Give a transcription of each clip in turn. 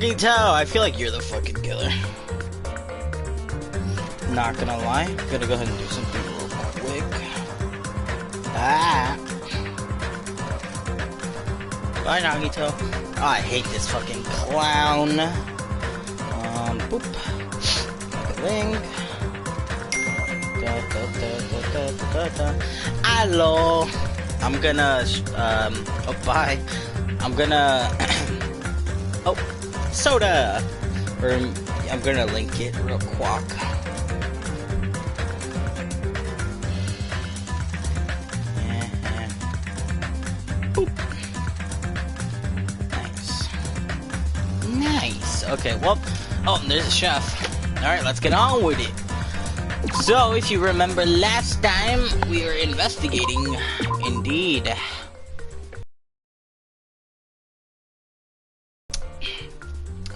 Nagito, I feel like you're the fucking killer. Not gonna lie, I'm gonna go ahead and do something real quick. Ah! Bye, Nagito. Oh, I hate this fucking clown. Boop. Link. Hello. I'm gonna, oh, bye. I'm gonna, oh, soda. Or, I'm gonna link it real quick. Boop. Nice. Okay, well, oh, there's a chef. Alright, let's get on with it. So, if you remember last time, we were investigating, indeed.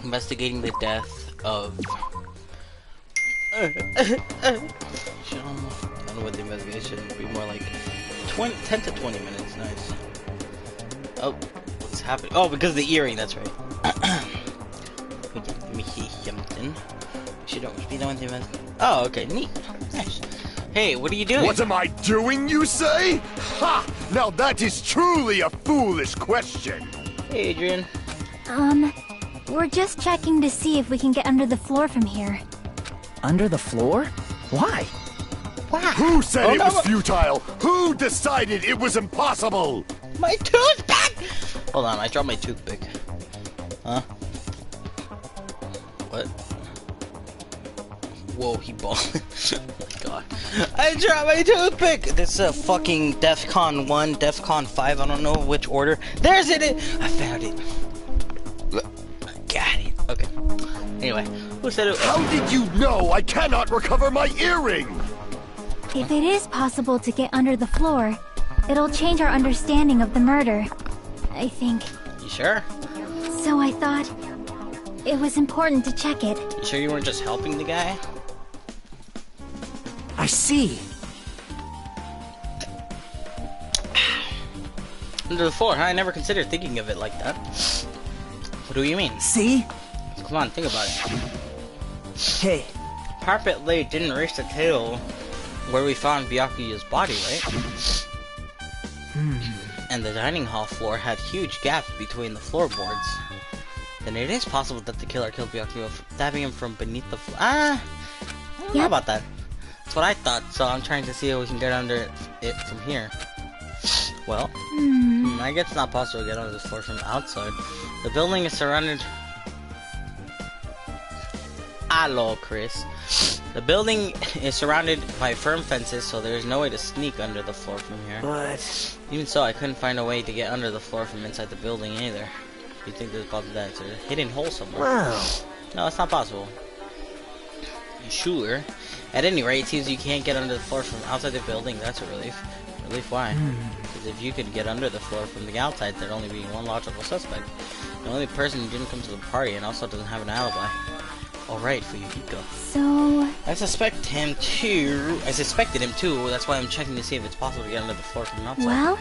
Investigating the death of... Done with the investigation, it'll be more like 10 to 20 minutes, nice. Oh, what's happening? Oh, because of the earring, that's right. Let me see something. Oh, okay, neat. Nice. Hey, what are you doing? What am I doing, you say? Ha! Now that is truly a foolish question. Hey, Adrian. We're just checking to see if we can get under the floor from here. Under the floor? Why? Wow. Who said it was futile? Who decided it was impossible? My toothpick! Hold on, I dropped my toothpick. Huh? What? Whoa, he balled. Oh my god. I dropped my toothpick! This is fucking DEFCON 1, DEFCON 5, I don't know which order. There's it! I found it. Got it. Okay. Anyway, who said it? How did you know I cannot recover my earring? If it is possible to get under the floor, it'll change our understanding of the murder, I think. You sure? So I thought it was important to check it. You sure you weren't just helping the guy? I see. Under the floor, huh? I never considered thinking of it like that. What do you mean? See? Come on, think about it. Hey. Carpet lay didn't reach the table where we found Byakuya's body, right? And the dining hall floor had huge gaps between the floorboards. Then it is possible that the killer killed Byakuya, stabbing him from beneath the floor. I don't know about that. That's what I thought, so I'm trying to see if we can get under it from here. Well, I guess it's not possible to get under the floor from the outside. The building is surrounded... Hello, Chris. The building is surrounded by firm fences, so there is no way to sneak under the floor from here. But... Even so, I couldn't find a way to get under the floor from inside the building either. You think there's probably that it's a hidden hole somewhere? Wow. No, it's not possible. You sure? At any rate, it seems you can't get under the floor from outside the building. That's a relief. Relief why? Because if you could get under the floor from the outside, there'd only be one logical suspect. The only person who didn't come to the party and also doesn't have an alibi. Alright, Fuyuhiko. So... I suspected him too. That's why I'm checking to see if it's possible to get under the floor from outside. Well?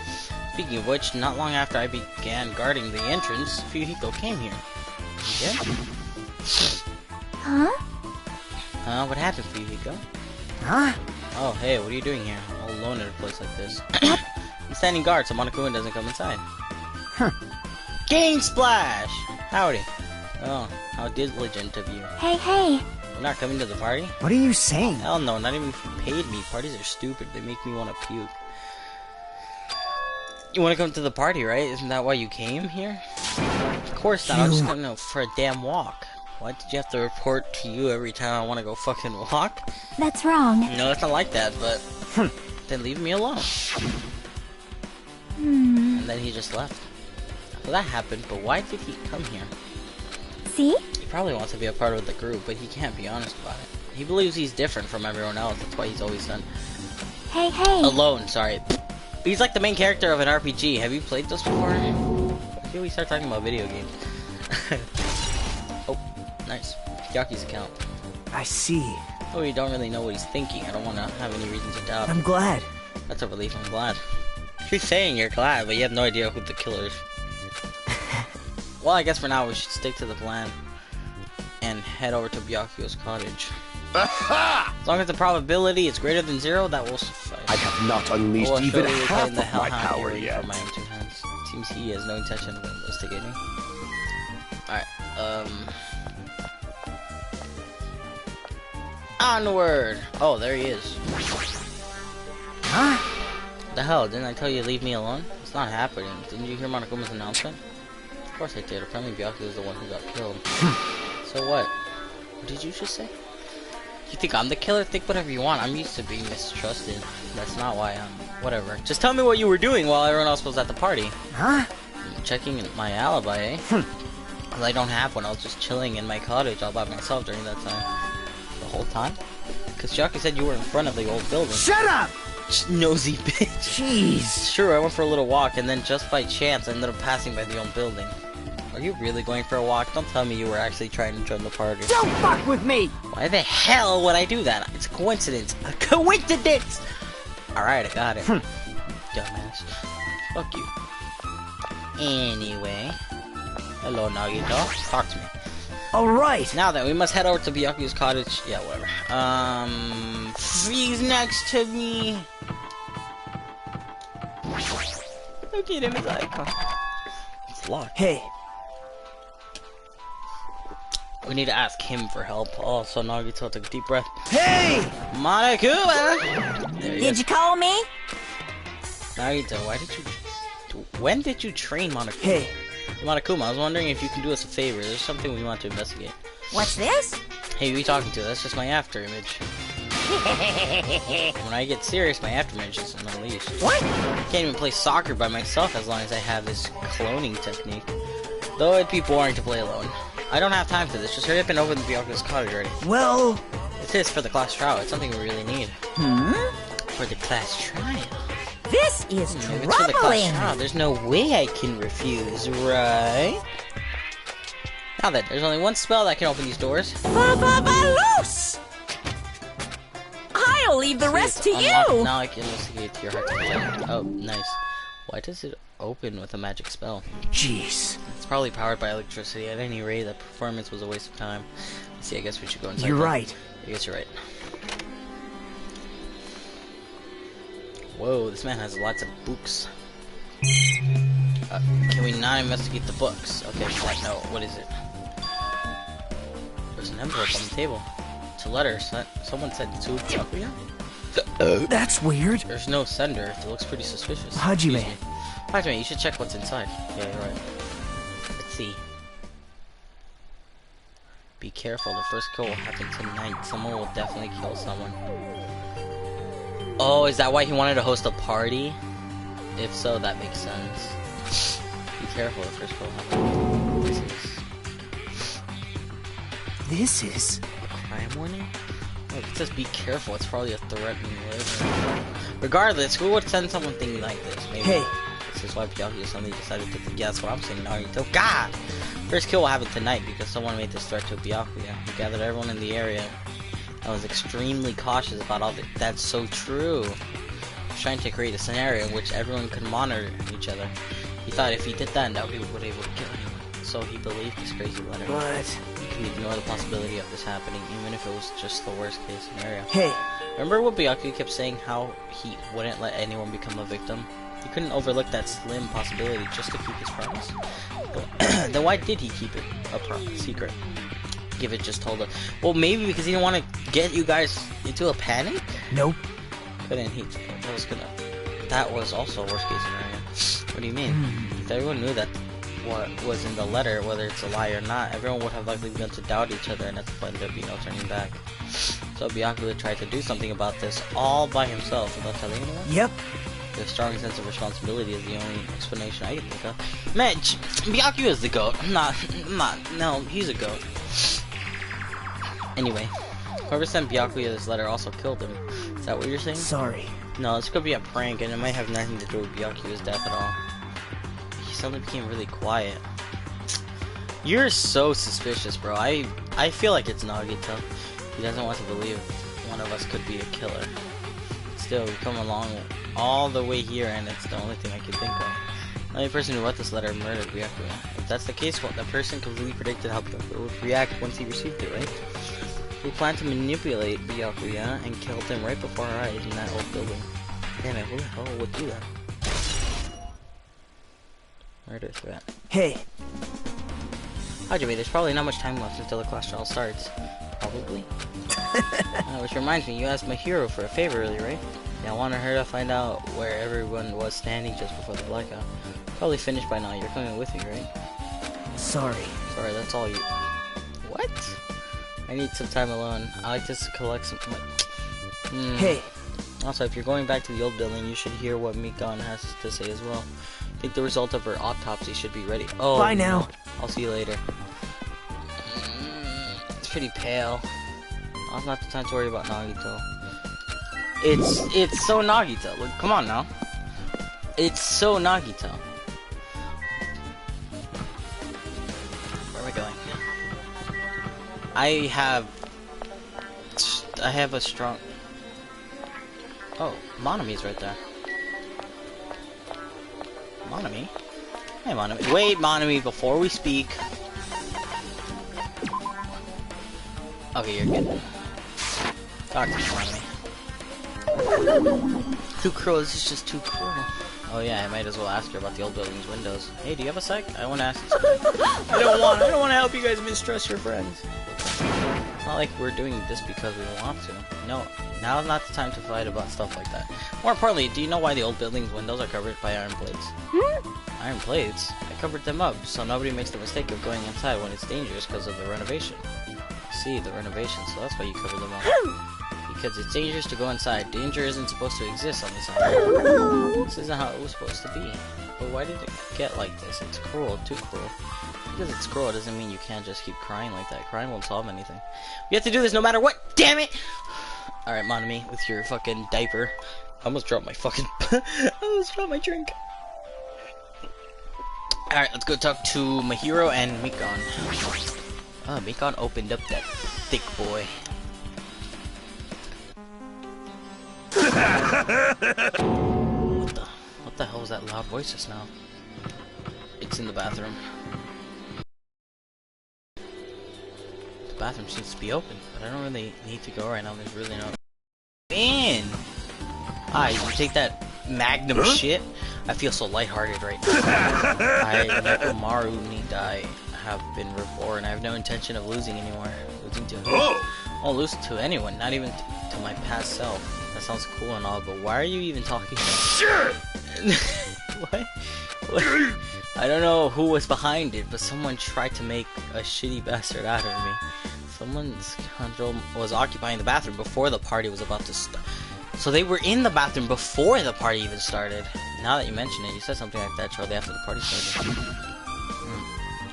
Speaking of which, not long after I began guarding the entrance, Fuyuhiko came here. You did? Huh? What happened, Fuyuhiko? Huh? Oh, hey, what are you doing here? All alone in a place like this. I'm standing guard so Monokuma doesn't come inside. Huh. Game Splash! Howdy. Oh, how diligent of you. Hey, hey! You're not coming to the party? What are you saying? Hell no, not even if you paid me. Parties are stupid. They make me want to puke. You want to come to the party, right? Isn't that why you came here? Of course not. I'm just going for a damn walk. Why did you have to report to you every time I want to go fucking walk? That's wrong. No, it's not like that, but... then leave me alone. Hmm. And then he just left. Well, that happened, but why did he come here? See? He probably wants to be a part of the group, but he can't be honest about it. He believes he's different from everyone else. That's why he's always done... Hey, hey! Alone, sorry. He's like the main character of an RPG. Have you played this before? Why can't we start talking about video games? Oh, nice. Yaki's account. I see. Oh, you don't really know what he's thinking. I don't want to have any reason to doubt. I'm glad. That's a relief. I'm glad. You're saying you're glad, but you have no idea who the killer is. Well, I guess for now we should stick to the plan. and head over to Byakuyo's cottage. Aha! As long as the probability is greater than 0, that will suffice. I have not unleashed Or even surely half retain the of my hellhound power earring yet. from my two hands. It seems he has no intention of investigating. Alright, onward! Oh, there he is. Huh? The hell, didn't I tell you to leave me alone? It's not happening. Didn't you hear Monokuma's announcement? Of course I did. Apparently Byakuya is the one who got killed. So what? What did you just say? You think I'm the killer? Think whatever you want. I'm used to being mistrusted. That's not why I'm... Whatever. Just tell me what you were doing while everyone else was at the party. Huh? Checking my alibi, eh? Well, I don't have one. I was just chilling in my cottage all by myself during that time. The whole time? Because Byakuya said you were in front of the old building. Shut up! Nosy bitch. Jeez. Sure, I went for a little walk, and then just by chance, I ended up passing by the old building. Are you really going for a walk? Don't tell me you were actually trying to join the party. Don't fuck with me! Why the hell would I do that? It's a coincidence. A coincidence! Alright, I got it. Dumbass. Fuck you. Anyway. Hello, Nagito. Talk to me. Alright. Now then, we must head over to Byakuya's cottage. Yeah, whatever. He's next to me. Look at him, his icon. It's locked. Hey. We need to ask him for help. Oh, so Nagito took a deep breath. Hey! Monokuma! There he Did is. you call me? Nagito, why did you... When did you train Monokuma? Hey. Monokuma, I was wondering if you can do us a favor. There's something we want to investigate. What's this? Hey, who are you talking to? That's just my after image. When I get serious, my after image is unleashed. What? I can't even play soccer by myself as long as I have this cloning technique. Though it'd be boring to play alone. I don't have time for this. Just hurry up and open the Byakuya's cottage already. Well... It is for the class trial. It's something we really need. For the class trial. This is If it's for the class trial, there's no way I can refuse, right? Now then, there's only one spell that can open these doors. Loose! I'll leave the rest to Unlocked. you! Now I can investigate your heart's content. Oh, nice. Why does it open with a magic spell? Jeez. It's probably powered by electricity. At any rate, the performance was a waste of time. Let's see, I guess we should go inside. You're then. right. I guess you're right. Whoa, this man has lots of books. Can we not investigate the books? Okay, what? No, what is it? There's an envelope on the table. It's a letter. Someone said to Byakuya? That's weird. There's no sender. It looks pretty suspicious. Hajime. Excuse me. Hajime, you should check what's inside. Yeah, you're right. Let's see. Be careful, the first kill will happen tonight. Someone will definitely kill someone. Oh, is that why he wanted to host a party? If so, that makes sense. Be careful, the first kill will happen. This is... A crime warning? Oh, it says be careful, it's probably a threatening letter. Regardless, who would send someone thinking like this? Maybe. Hey. This is why Byakuya suddenly decided to guess what I'm saying, Naruto. God! First kill will happen tonight because someone made this threat to Byakuya. He gathered everyone in the area. I was extremely cautious about all this. That's so true. He was trying to create a scenario in which everyone could monitor each other. He thought if he did that, nobody would be able to kill anyone. So he believed this crazy letter. But... He could ignore the possibility of this happening, even if it was just the worst case scenario. Hey. Remember what Byakuya kept saying, how he wouldn't let anyone become a victim? He couldn't overlook that slim possibility just to keep his promise. Then why did he keep it a secret? Give it just told us. Well, maybe because he didn't want to get you guys into a panic? Nope. Couldn't he? That was also a worst case scenario. What do you mean? If everyone knew that what was in the letter, whether it's a lie or not, everyone would have likely begun to doubt each other, and at the point there'd be no turning back. So Byakuya tried to do something about this all by himself without telling anyone? Yep. The strong sense of responsibility is the only explanation I can think of. Man, Byakuya is the goat. No, he's a goat. Anyway, whoever sent Byakuya this letter also killed him. Is that what you're saying? Sorry. No, this could be a prank, and it might have nothing to do with Byakuya's death at all. He suddenly became really quiet. You're so suspicious, bro. I feel like it's Nagito. He doesn't want to believe one of us could be a killer. Still, we come along all the way here, and it's the only thing I can think of. The only person who wrote this letter murdered Byakuya. If that's the case, well, the person completely predicted how Byakuya would react once he received it, right? We planned to manipulate Byakuya and killed him right before our eyes in that old building. Damn it, who the hell would do that? Murder threat. Hey. Hajime, there's probably not much time left until the class trial starts. Probably. Which reminds me, you asked my hero for a favor earlier, right? Yeah, I wanted her to find out where everyone was standing just before the blackout. Probably finished by now. You're coming with me, right? Sorry. Sorry, that's all you... What? I need some time alone. I like to collect some... Hey. Also, if you're going back to the old building, you should hear what Mikon has to say as well. I think the result of her autopsy should be ready. Oh, bye now. I'll see you later. It's pretty pale. Now's not the time to worry about Nagito. It's so Nagito. Like, come on now. It's so Nagito. Where am I going? I have a strong... Oh, Monami's right there. Monami? Hey, Monami. Wait, Monami, before we speak. Okay, you're good. Talk to me, Monami. Too cruel, this is just too cruel. Oh yeah, I might as well ask her about the old building's windows. Hey, do you have a sec? I want to ask you something. I don't want to help you guys mistrust your friends. It's not like we're doing this because we want to. No, now's not the time to fight about stuff like that. More importantly, do you know why the old building's windows are covered by iron plates? Iron plates? I covered them up, so nobody makes the mistake of going inside when it's dangerous because of the renovation. See, the renovation, so that's why you cover them up. Because it's dangerous to go inside. Danger isn't supposed to exist on this island. This isn't how it was supposed to be. But why did it get like this? It's cruel, too cruel. Because it's cruel doesn't mean you can't just keep crying like that. Crying won't solve anything. We have to do this no matter what, damn it! Alright, Monami, with your fucking diaper. I almost dropped my fucking... I almost dropped my drink. Alright, let's go talk to Mahiro and Mikon. Oh, Mikon opened up that thick boy. What the hell was that loud voice just now? It's in the bathroom. The bathroom seems to be open, but I don't really need to go right now. There's really no... Man! Ah, you take that magnum shit? I feel so lighthearted right now. I, Nekomaru need I have been reborn. I have no intention of losing anymore. Losing to who? I won't lose to anyone, not even to my past self. That sounds cool and all, but why are you even talking to me? What? I don't know who was behind it, but someone tried to make a shitty bastard out of me. Someone's control was occupying the bathroom before the party was about to start. So they were in the bathroom before the party even started. Now that you mention it, you said something like that shortly after the party started.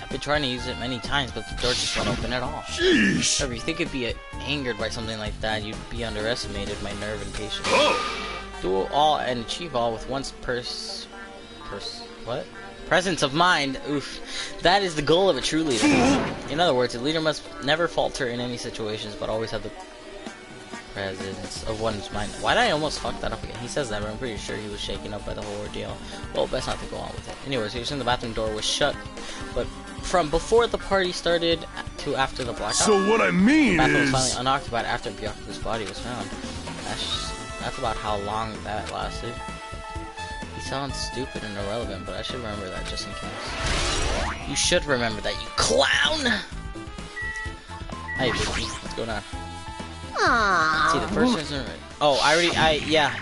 I've been trying to use it many times, but the door just won't open at all. Sheesh. If you think it'd be angered by something like that, you'd be underestimated my nerve and patience. Do all and achieve all with one's presence of mind. Oof. That is the goal of a true leader. In other words, a leader must never falter in any situations, but always have the presence of one's mind. Why did I almost fuck that up again? He says that, but I'm pretty sure he was shaken up by the whole ordeal. Well, best not to go on with it. Anyways, he was in the bathroom door was shut, but from before the party started to after the blackout. So what I mean the bathroom was is... finally unoccupied after Byakuya's body was found. That's about how long that lasted. He sounds stupid and irrelevant, but I should remember that just in case. You should remember that, you clown! Hey, baby, what's going on? See, the first person... Oh, yeah, got it. Yeah,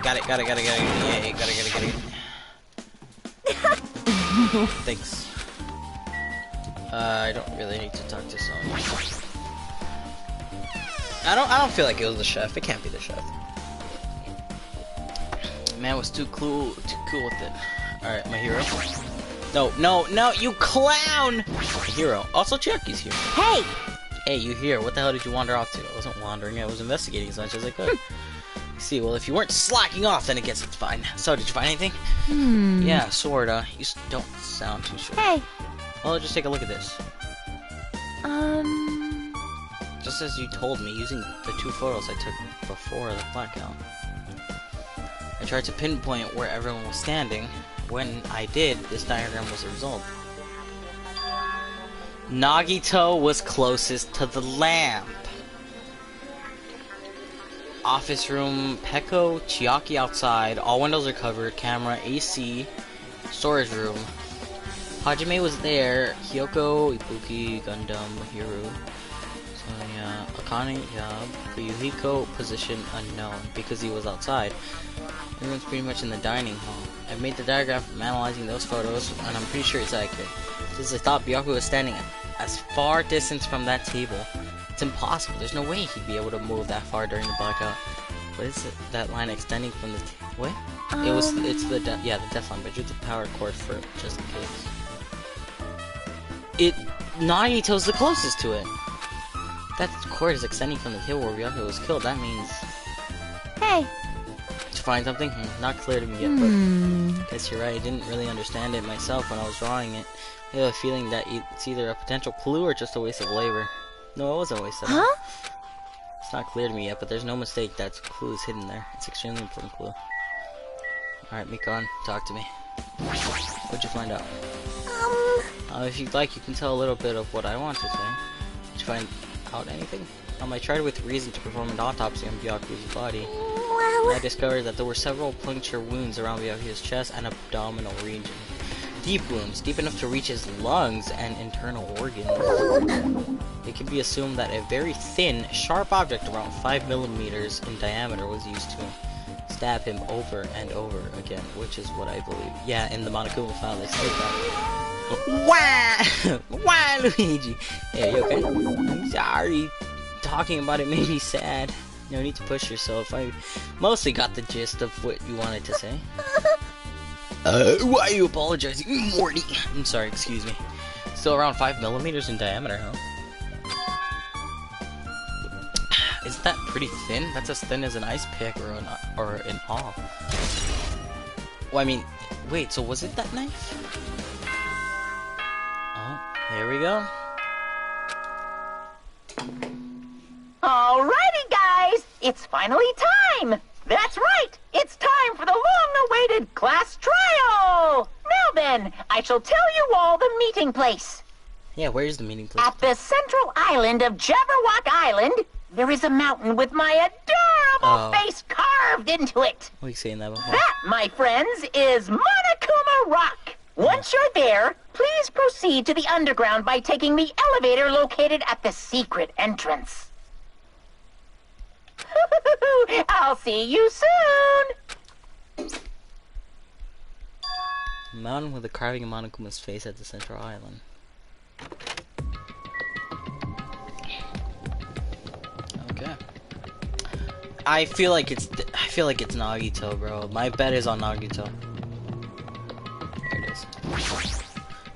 got it. Thanks. I don't really need to talk to someone. I don't feel like it was the chef. It can't be the chef. Man was too cool with it. Alright, my hero. No, you clown! My hero. Also, Chucky's here. Hey! Hey, you here? What the hell did you wander off to? I wasn't wandering, I was investigating as much as I could. See, well, if you weren't slacking off, then I guess it's fine. So, did you find anything? Yeah, sorta. You don't sound too sure. Hey! Well, just take a look at this. Just as you told me, using the 2 photos I took before the blackout. I tried to pinpoint where everyone was standing. When I did, this diagram was the result. Nagito was closest to the lamp. Office room, Peko, Chiaki outside, all windows are covered, camera, AC, storage room. Hajime was there, Hyoko, Ibuki, Gundam, Hiro, Sonya, Akane, Yab, Yukiko, position unknown, because he was outside. Everyone's pretty much in the dining hall. I've made the diagram from analyzing those photos, and I'm pretty sure it's accurate. Since I thought Byaku was standing as far distance from that table, it's impossible. There's no way he'd be able to move that far during the blackout. What is it? That line extending from the what? It's the death line, but use the power cord for it, just in case. Nagito's the closest to it. That cord is extending from the table where Byaku was killed. That means. Hey. To find something? Not clear to me yet, but I guess you're right. I didn't really understand it myself when I was drawing it. I have a feeling that it's either a potential clue or just a waste of labor. No, it wasn't a waste of labor. It's not clear to me yet, but there's no mistake that clue is hidden there. It's an extremely important clue. Alright, Mikon, talk to me. What'd you find out? If you'd like, you can tell a little bit of what I want to say. Did you find out anything? I tried with reason to perform an autopsy on Byaku's body. I discovered that there were several puncture wounds around Byaku's chest and abdominal region. Deep wounds, deep enough to reach his lungs and internal organs. It can be assumed that a very thin, sharp object around 5 millimeters in diameter was used to stab him over and over again, which is what I believe. Yeah, in the Monokuma file they state that. Why, Luigi? Yeah, you okay? I'm sorry. Talking about it made me sad. No need to push yourself. I mostly got the gist of what you wanted to say. Why are you apologizing, Morty? I'm sorry, excuse me. Still around 5 millimeters in diameter, huh? Isn't that pretty thin? That's as thin as an ice pick or an awl. Well, I mean, wait, so was it that knife? Oh, here we go. Alrighty, guys! It's finally time! That's right! It's time for the long-awaited class trial! Now then, I shall tell you all the meeting place. Yeah, where's the meeting place? At the central island of Jabberwock Island, there is a mountain with my adorable face carved into it. We've seen that before. That, my friends, is Monokuma Rock. Once you're there, please proceed to the underground by taking the elevator located at the secret entrance. I'll see you soon! Mountain with a carving of Monokuma's face at the central island. Okay. I feel like it's Nagito, bro. My bet is on Nagito. Here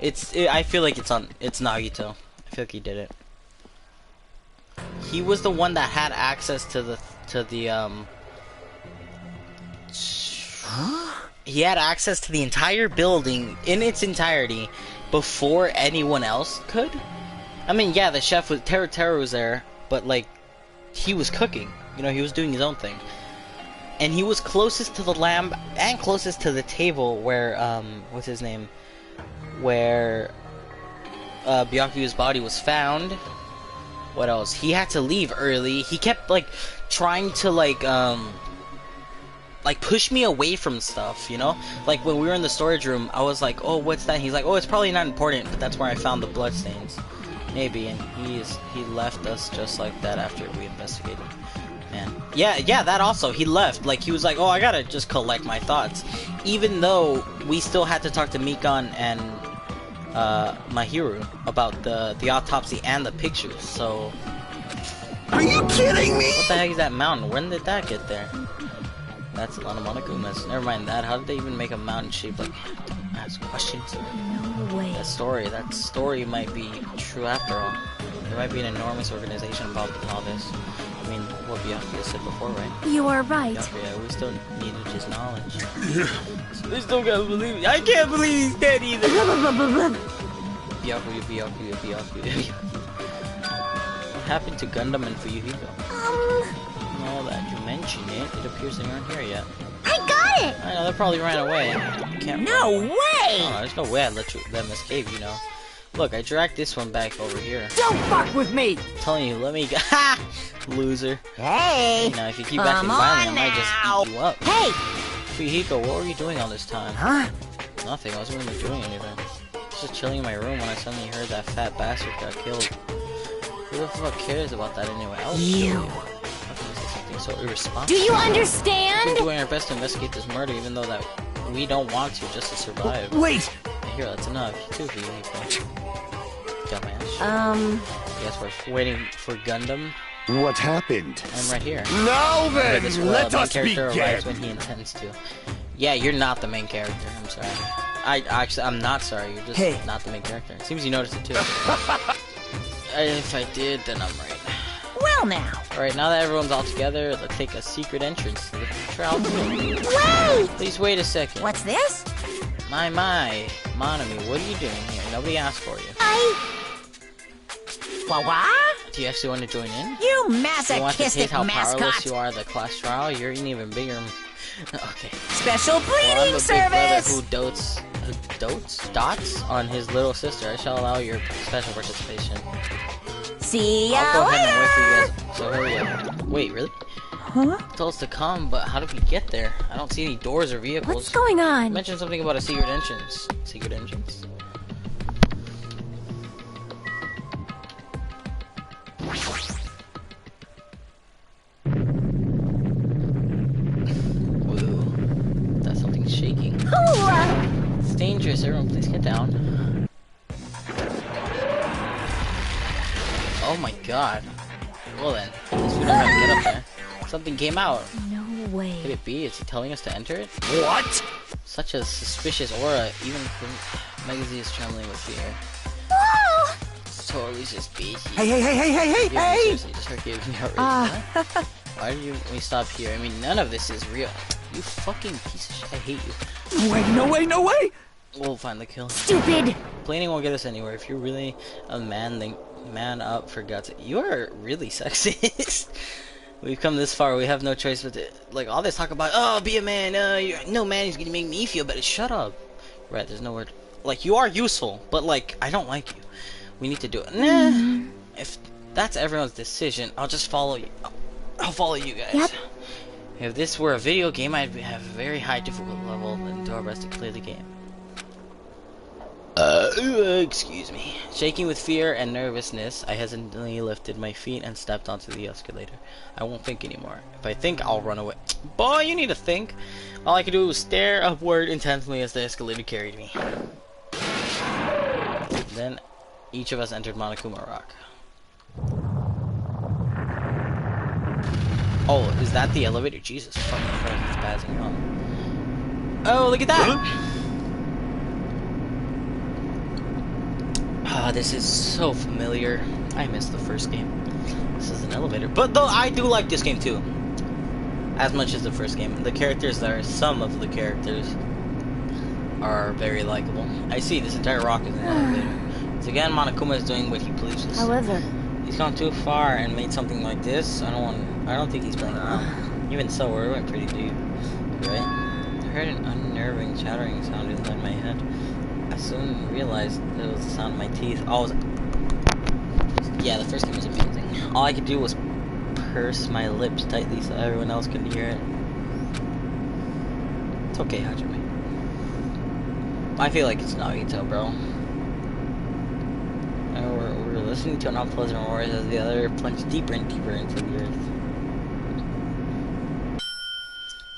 it is. I feel like it's Nagito. I feel like he did it. He was the one that had access to the he had access to the entire building in its entirety before anyone else could. I mean, yeah, the chef was Teru was there, but like he was cooking. You know, he was doing his own thing. And he was closest to the lamp and closest to the table where what's his name? Where Byaku's body was found. What else? He had to leave early. He kept like trying to like push me away from stuff, you know? Like when we were in the storage room, I was like, "Oh, what's that?" He's like, "Oh, it's probably not important, but that's where I found the bloodstains." Maybe, and he left us just like that after we investigated. Man. Yeah, that also. He left. Like he was like, "Oh, I gotta just collect my thoughts." Even though we still had to talk to Mikon and Mahiru about the autopsy and the pictures, so... Are you kidding me? What the heck is that mountain? When did that get there? That's a lot of Monokumas. Never mind that. How did they even make a mountain shape? Like, don't ask questions. No way. That story might be true after all. There might be an enormous organization involved in all this. I mean, what Byakuya said before, right? You are right. Byakuya, we still needed his knowledge. So they still gotta believe it. I can't believe he's dead either. Byakuya. What happened to Gundam and Fuyuhiko? Now that you mention it, it appears they aren't here yet. I got it! I know, they probably ran away. No way! Oh, there's no way I'd let them escape, you know. Look, I dragged this one back over here. Don't fuck with me! I'm telling you, let me go. Ha! Loser. Hey! You know, if you keep acting violent, I might just eat you up. Hey! Fuyuhiko, what were you doing all this time? Huh? Nothing, I wasn't really doing anything. Just chilling in my room when I suddenly heard that fat bastard got killed. Who the fuck cares about that anyway? I'll kill you. How can you say something so irresponsible? Do you We're understand? doing our best to investigate this murder, even though that we don't want to, just to survive. Wait! Here, that's enough. You too, Fuyuhiko. Dumbass. Yes, we're waiting for Gundam. What happened? I'm right here. Now then, This let main us character arrives begin. when he intends to. Yeah, you're not the main character. I'm sorry. I'm not sorry. You're just Hey. not the main character. It seems you noticed it too. If I did, then I'm right. Well now. Alright, now that everyone's all together, let's take a secret entrance to the trial. Wait! Please wait a second. What's this? My, Monami, what are you doing here? Nobody asked for you. What? Do you actually want to join in? You You want to masochistic taste how powerless mascot! you are at the class trial? You're an even bigger. Okay. Special Well, I'm bleeding a big brother service! who dotes on his little sister. I shall allow your special participation. See I'll ya go ahead and wait for you later! guys. So hurry up. Wait, really? Huh? You told us to come, but how did we get there? I don't see any doors or vehicles. What's going You on? mentioned something about a secret entrance. Secret entrance? Whoa. That's something shaking. It's dangerous. Everyone, please get down. Oh my god. Well then, I guess we don't have to get up there. Something came out. No Could way. it be? Is he telling us to enter it? What? Such a suspicious aura. Even Megazy is trembling with fear. It's totally suspicious. Hey! Seriously, just forgive me already. What? Why did we stop here? I mean, none of this is real. You fucking piece of shit. I hate you. No way! We'll find the kill. Stupid! Planning won't get us anywhere. If you're really a man, then man up for God's sake. You are really sexist. We've come this far. We have no choice but to, like, all this talk about, oh, be a man. No man is gonna make me feel better. Shut up. Right? There's no word. Like, you are useful, but like, I don't like you. We need to do it. Nah. If that's everyone's decision, I'll just follow you. I'll follow you guys. Yep. If this were a video game, I'd have a very high difficulty level and do our best to clear the game. Excuse me. Shaking with fear and nervousness, I hesitantly lifted my feet and stepped onto the escalator. I won't think anymore. If I think, I'll run away. Boy, you need to think. All I could do was stare upward intensely as the escalator carried me. Then, each of us entered Monokuma Rock. Oh, is that the elevator? Jesus fucking Christ, it's passing on. Oh, look at that! Ah, this is so familiar. I missed the first game. This is an elevator. But though I do like this game too. As much as the first game. The characters there, some of the characters are very likable. I see, this entire rock is an elevator. So again, Monokuma is doing what he pleases. However, He's gone too far and made something like this. I don't think he's playing around. Even so, we went pretty deep. Right? I heard an unnerving chattering sound inside my head. I soon realized that it was the sound of my teeth. Yeah, the first game was amazing. All I could do was purse my lips tightly so everyone else could hear it. It's okay, Hajime. I feel like it's Nagito, bro. We're listening to an unpleasant roar as the other plunged deeper and deeper into the earth.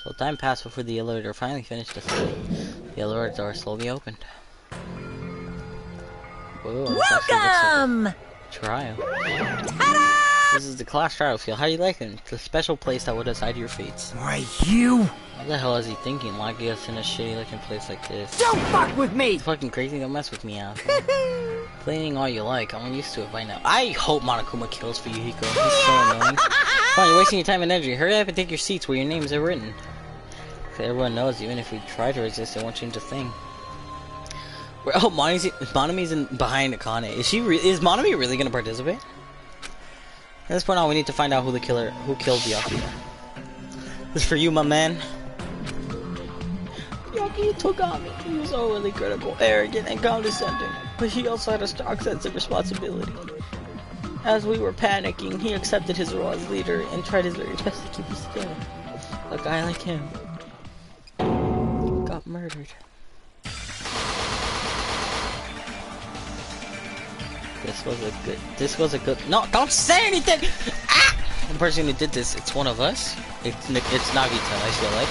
So time passed before the elevator finally finished descending. The elevator door slowly opened. Whoa, this actually looks like Welcome! a trial. Ta-da! This is the class trial field. How do you like it? It's a special place that will decide your fates. Why, you! What the hell is he thinking? Locking us in a shitty looking place like this? Don't fuck with me! It's fucking crazy. Don't mess with me, asshole. Complaining all you like. I'm used to it by now. I hope Monokuma kills for you, Hiko. He's so annoying. Come on, you're wasting your time and energy. Hurry up and take your seats where your names are written. So everyone knows, even if we try to resist, it won't change a thing. Oh, Monami's behind Akane. Is Monami really gonna participate? At this point on, we need to find out who killed Byakuya. This is for you, my man. Byakuya Togami. He was overly critical, arrogant, and condescending, but he also had a strong sense of responsibility. As we were panicking, he accepted his role as leader and tried his very best to keep us together. A guy like him got murdered. This was a good, no, don't say anything! Ah! The person who did this, it's one of us. It's Nagita, I feel like.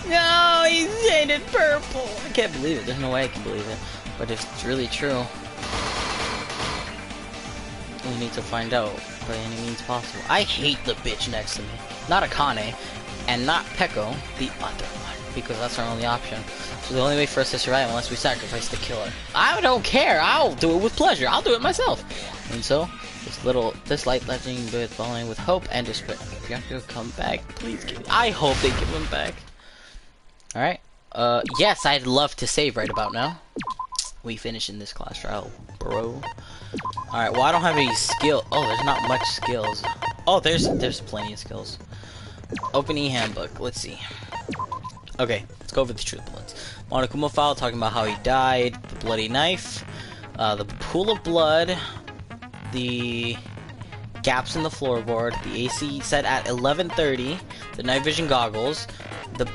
No, he's shaded purple! I can't believe it, there's no way I can believe it. But if it's really true, we need to find out by any means possible. I hate the bitch next to me. Not Akane, and not Peko, the other one, because that's our only option. So the only way for us to survive unless we sacrifice the killer. I don't care, I'll do it with pleasure, I'll do it myself. And so, this light legend with following with hope and despair. Byakuya, come back, please give me. I hope they give him back. Alright, yes, I'd love to save right about now. We finish in this class trial, bro. Alright, well I don't have any skill. Oh, there's not much skills. Oh, there's plenty of skills. Open e-handbook, let's see. Okay, let's go over the truth bullets. Monokuma file talking about how he died, the bloody knife, the pool of blood, the gaps in the floorboard, the AC set at 11:30, the night vision goggles, the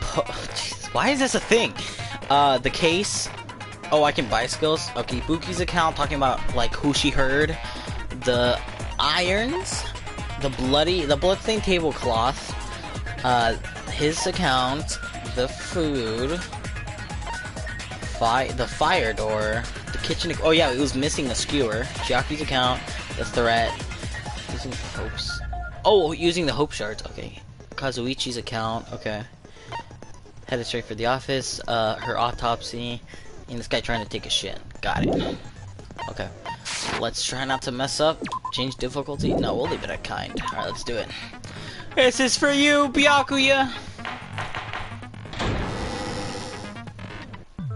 Jesus, why is this a thing? The case. Oh, I can buy skills. Okay, Buki's account talking about like who she heard, the irons, the bloodstained tablecloth, his account, the food, the fire door, the kitchen. Oh yeah, it was missing a skewer. Chiaki's account, the threat, using hopes. Oh, using the hope shards. Okay, Kazuichi's account. Okay, headed straight for the office. Her autopsy. And this guy trying to take a shit. Got it. Okay. Let's try not to mess up. Change difficulty. No, we'll leave it at kind. Alright, let's do it. This is for you, Byakuya!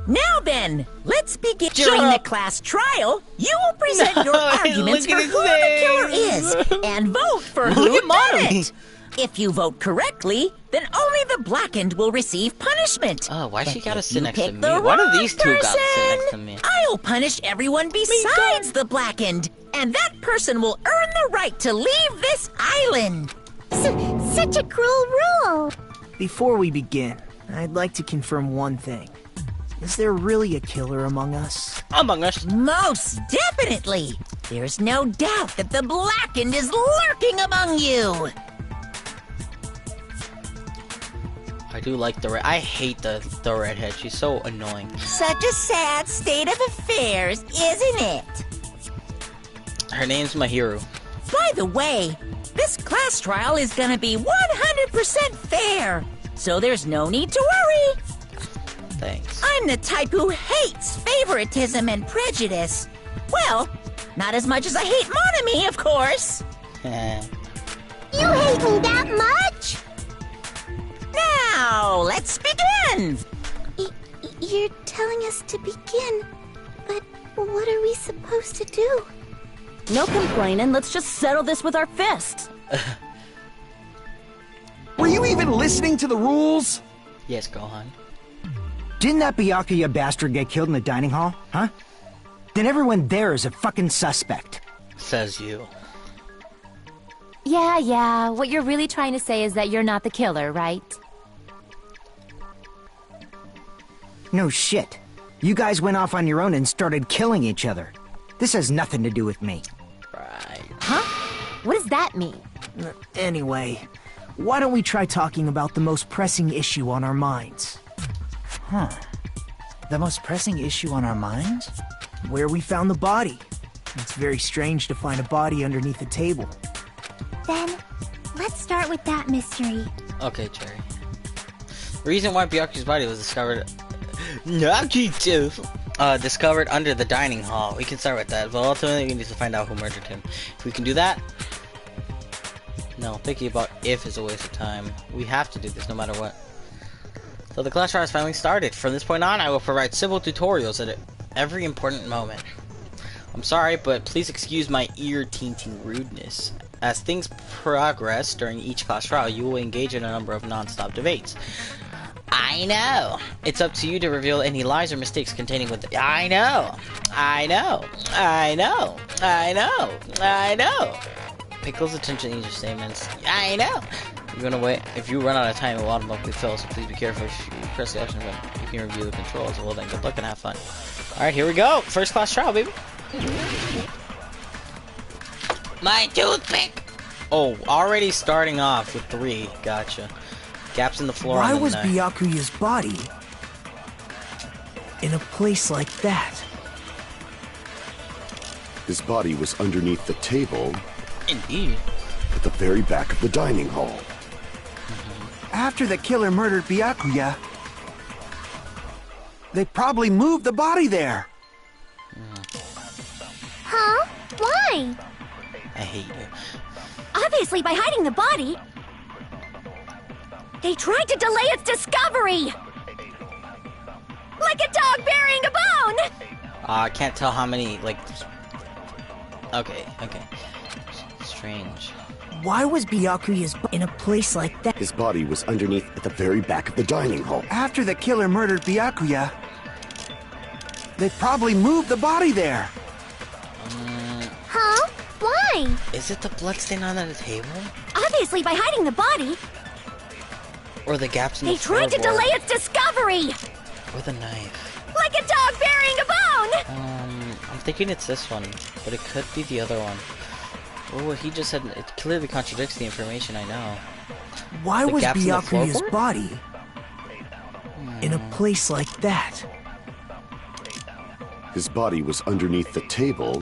Now then, let's begin. During the class trial, you will present your arguments for who the killer is, and vote for who done it. If you vote correctly, then only the blackened will receive punishment. Oh, why she gotta If sit you next to pick me? the Why do wrong these two gotta sit next to person, me? I'll punish everyone besides the blackened, and that person will earn the right to leave this island. Such a cruel rule! Before we begin, I'd like to confirm one thing. Is there really a killer among us? Among us. Most definitely. There's no doubt that the blackened is lurking among you. I do like the red. I hate the redhead. She's so annoying. Such a sad state of affairs, isn't it? Her name's Mahiru. By the way, this class trial is gonna be 100% fair, so there's no need to worry. Thanks. I'm the type who hates favoritism and prejudice. Well, not as much as I hate Monami, of course. You hate me that much? Now, let's begin! You're telling us to begin, but what are we supposed to do? No complaining, let's just settle this with our fists. Were you even listening to the rules? Yes, Gohan. Didn't that Byakuya bastard get killed in the dining hall, huh? Then everyone there is a fucking suspect. Says you. Yeah, what you're really trying to say is that you're not the killer, right? No shit. You guys went off on your own and started killing each other. This has nothing to do with me. Right. Huh? What does that mean? Anyway, why don't we try talking about the most pressing issue on our minds? Huh. The most pressing issue on our minds? Where we found the body. It's very strange to find a body underneath a table. Then, let's start with that mystery. Okay, Cherry. The reason why Byakuya's body was discovered... discovered under the dining hall. We can start with that, but ultimately we need to find out who murdered him. If we can do that... No, thinking about if is a waste of time. We have to do this no matter what. So the class trial has finally started. From this point on, I will provide simple tutorials at every important moment. I'm sorry, but please excuse my ear-tainting rudeness. As things progress during each class trial, you will engage in a number of non-stop debates. I know. It's up to you to reveal any lies or mistakes containing with it. I know. I know. I know. I know. I know. Pay close attention to your statements. I know. You're gonna wait. If you run out of time, it will automatically fail, so please be careful. If you press the action button, you can review the controls. Well then, good luck and have fun. Alright, here we go. First class trial, baby. My toothpick! Oh, already starting off with 3. Gotcha. Gaps in the floor. Why was Byakuya's body in a place like that? His body was underneath the table Indeed. at the very back of the dining hall. After the killer murdered Byakuya, they probably moved the body there. Huh? Why? I hate you. Obviously by hiding the body. They tried to delay its discovery! Like a dog burying a bone! I can't tell how many, like... Okay. Strange. Why was Byakuya's in a place like that? His body was underneath at the very back of the dining hall. After the killer murdered Byakuya, they probably moved the body there. Huh? Why? Is it the bloodstain on the table? Obviously by hiding the body. Or the gaps in the They tried to floorboard? delay its discovery! Or the knife? Like a dog burying a bone! I'm thinking it's this one, but it could be the other one. Well, what he just said, it clearly contradicts the information I know. Why The was gaps in the Byakuya's floorboard? body in a place like that? His body was underneath the table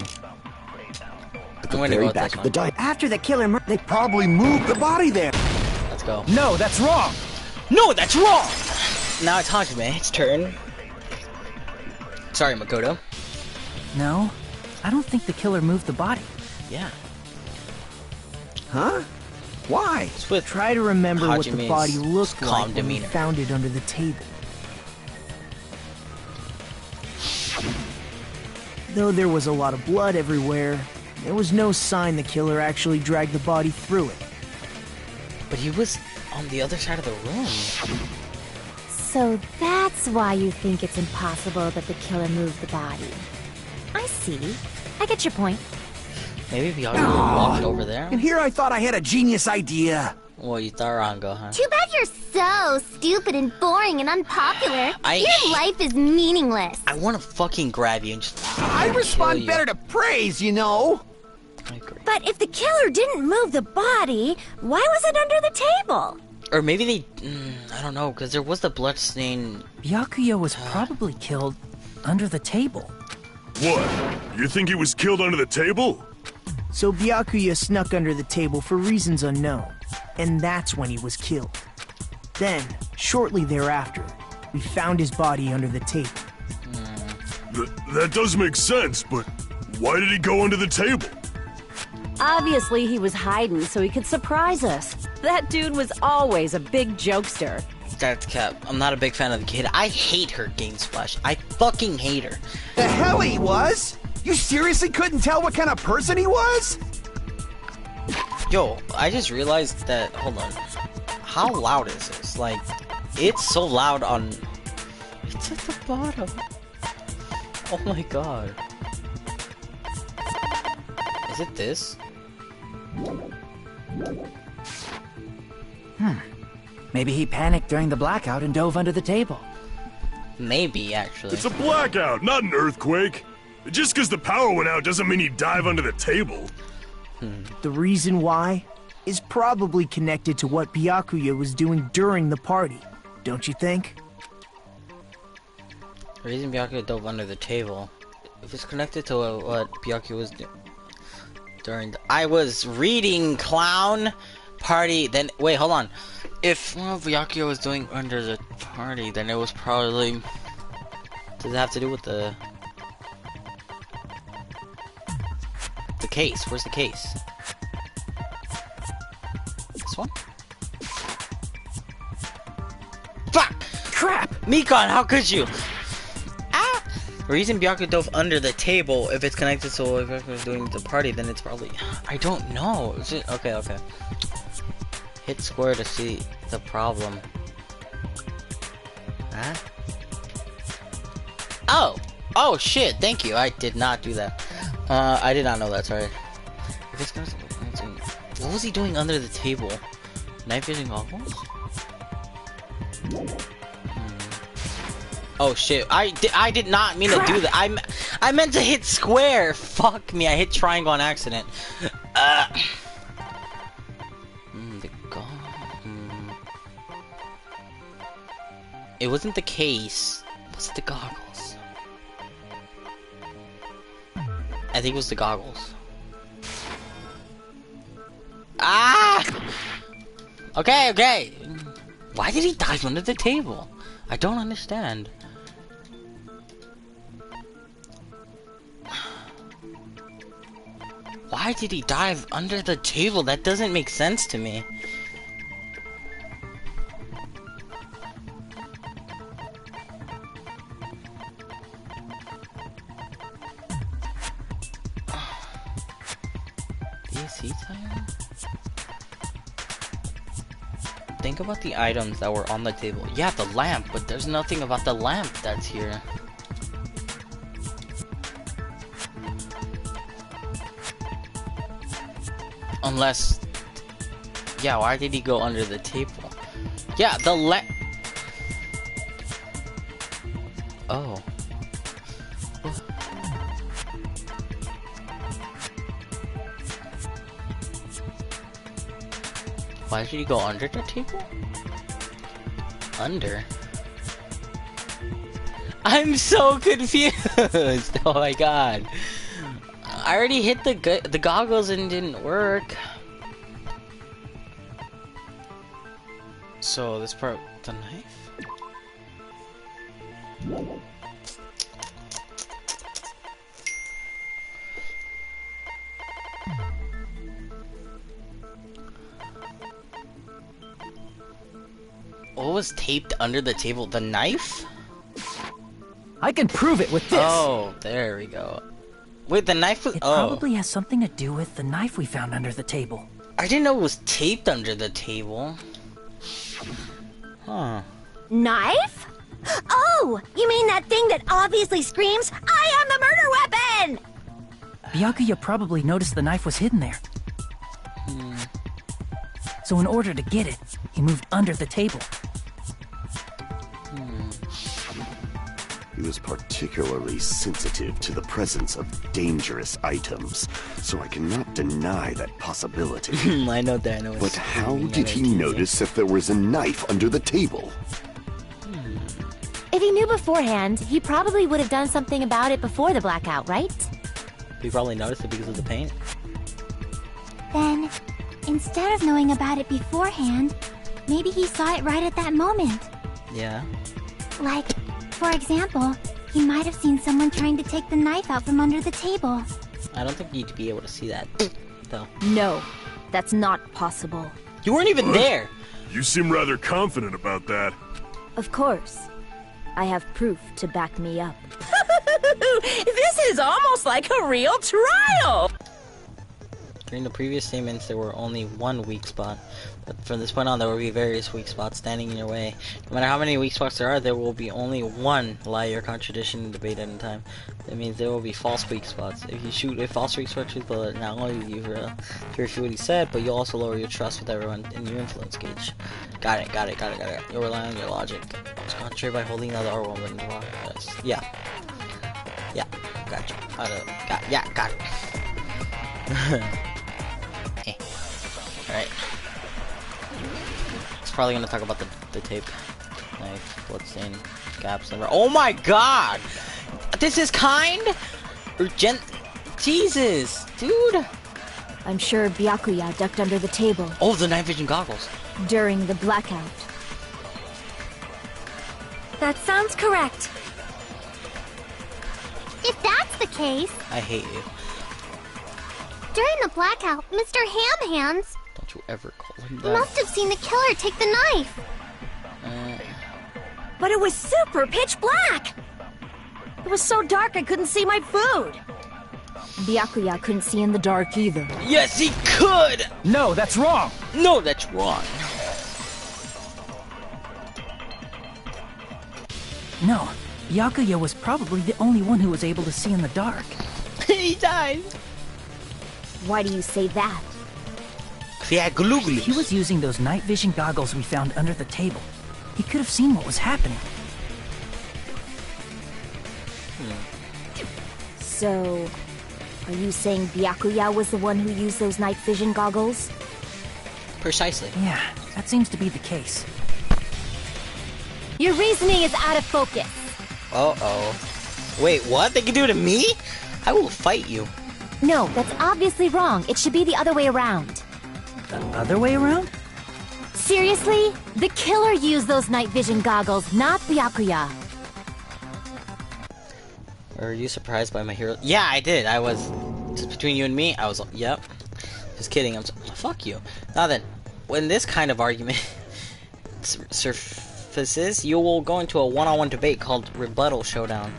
at the I'm gonna go very with back this of the one. dining. After the killer murdered, they probably moved the body there. Let's go. No, that's wrong. No, that's wrong! Now it's Hajime's turn. Sorry, Makoto. No, I don't think the killer moved the body. Yeah. Huh? Why? It's with Try to remember what the Hajime's body looked calm like when we demeanor. found it under the table. Though there was a lot of blood everywhere, there was no sign the killer actually dragged the body through it. But he was on the other side of the room. So that's why you think it's impossible that the killer moved the body. I see. I get your point. Maybe Byakuya walked over there? And here I thought I had a genius idea. Well, you thought Rango, huh? Too bad you're so stupid and boring and unpopular. I- Your life is meaningless. I want to fucking grab you and just... I kill respond you. better to praise, you know. I agree. But if the killer didn't move the body, why was it under the table? Or maybe they... I don't know, because there was the blood stain... Byakuya was probably killed under the table. What? You think he was killed under the table? So Byakuya snuck under the table for reasons unknown, and that's when he was killed. Then, shortly thereafter, we found his body under the table. That does make sense, but why did he go under the table? Obviously, he was hiding so he could surprise us. That dude was always a big jokester. That's cap. I'm not a big fan of the kid. I hate her, Game Splash. I fucking hate her. The hell he was? You seriously couldn't tell what kind of person he was? Yo, I just realized that... Hold on. How loud is this? Like, it's so loud on... It's at the bottom. Oh my god. Is it this? Maybe he panicked during the blackout and dove under the table. Maybe, actually. It's a blackout, not an earthquake. Just because the power went out doesn't mean he dive under the table. The reason why is probably connected to what Byakuya was doing during the party, don't you think? The reason Byakuya dove under the table. If it's connected to what Byakuya was doing during the... I was reading clown party, then... Wait, hold on. If what Byakuya was doing under the party, then it was probably... Does it have to do with the case? Where's the case? This one? Fuck! Crap! Mikon, how could you? Ah! The reason Byakuya dove under the table, if it's connected to what Byakuya was doing the party, then it's probably... I don't know. Is it... Okay, okay. Hit square to see the problem. Huh? Oh! Oh shit, thank you. I did not do that. I did not know that, sorry. What was he doing under the table? Night vision goggles? Oh shit, I did not mean to do that. I meant to hit square! Fuck me, I hit triangle on accident. It wasn't the case. Was it the goggles? I think it was the goggles. Ah! Okay, okay. Why did he dive under the table? I don't understand. Why did he dive under the table? That doesn't make sense to me. DC time? Think about the items that were on the table. Yeah, the lamp, but there's nothing about the lamp that's here. Unless... Yeah, why did he go under the table? Yeah, the lamp... Oh. Why did he go under the table? Under? I'm so confused! Oh my god. I already hit the goggles and it didn't work. So this part, the knife? What was taped under the table? The knife? I can prove it with this. Oh, there we go. Wait, the knife was... It probably has something to do with the knife we found under the table. I didn't know it was taped under the table. Huh. Knife? Oh, you mean that thing that obviously screams, I am the murder weapon! Byakuya probably noticed the knife was hidden there. So in order to get it, he moved under the table. He was particularly sensitive to the presence of dangerous items, so I cannot deny that possibility. I know that, I know. But how did he notice if there was a knife under the table? If he knew beforehand, he probably would have done something about it before the blackout, right? He probably noticed it because of the paint. Then, instead of knowing about it beforehand, maybe he saw it right at that moment. Yeah. Like, for example, he might have seen someone trying to take the knife out from under the table. I don't think you'd be able to see that, though. No, that's not possible. You weren't even there! You seem rather confident about that. Of course. I have proof to back me up. This is almost like a real trial! During the previous statements, there were only one weak spot. But from this point on, there will be various weak spots standing in your way. No matter how many weak spots there will be only one lie or contradiction in debate at a time. That means there will be false weak spots. If you shoot a false weak spot, truth will not only you refute what he said, but you'll also lower your trust with everyone in your influence gauge. Got it. You'll rely on your logic. Always concentrate by holding the other R1 button. Yeah. Gotcha. Got it. Hey. Alright. It's probably gonna talk about the tape. Knife, bloodstain, gaps, and... Oh my god! This is kind? Jesus, dude! I'm sure Byakuya ducked under the table. Oh, the night vision goggles. During the blackout. That sounds correct. If that's the case... I hate you. During the blackout, Mr. Ham Hands... Don't you ever call him that. Must have seen the killer take the knife. But it was super pitch black! It was so dark I couldn't see my food. Byakuya couldn't see in the dark either. Yes, he could! No, that's wrong! No, that's wrong. No, Byakuya was probably the only one who was able to see in the dark. He died. Why do you say that? Yeah, glugly. He was using those night vision goggles we found under the table. He could have seen what was happening. So, are you saying Byakuya was the one who used those night vision goggles? Precisely. Yeah, that seems to be the case. Your reasoning is out of focus. Uh-oh. Wait, what? They can do it to me? I will fight you. No, that's obviously wrong. It should be the other way around. The other way around? Seriously? The killer used those night vision goggles, not Byakuya. Are you surprised by my hero? Yeah, I did. I was... Just between you and me, I was... Yep. Just kidding. Fuck you. Now then, when this kind of argument surfaces, you will go into a one-on-one debate called Rebuttal Showdown.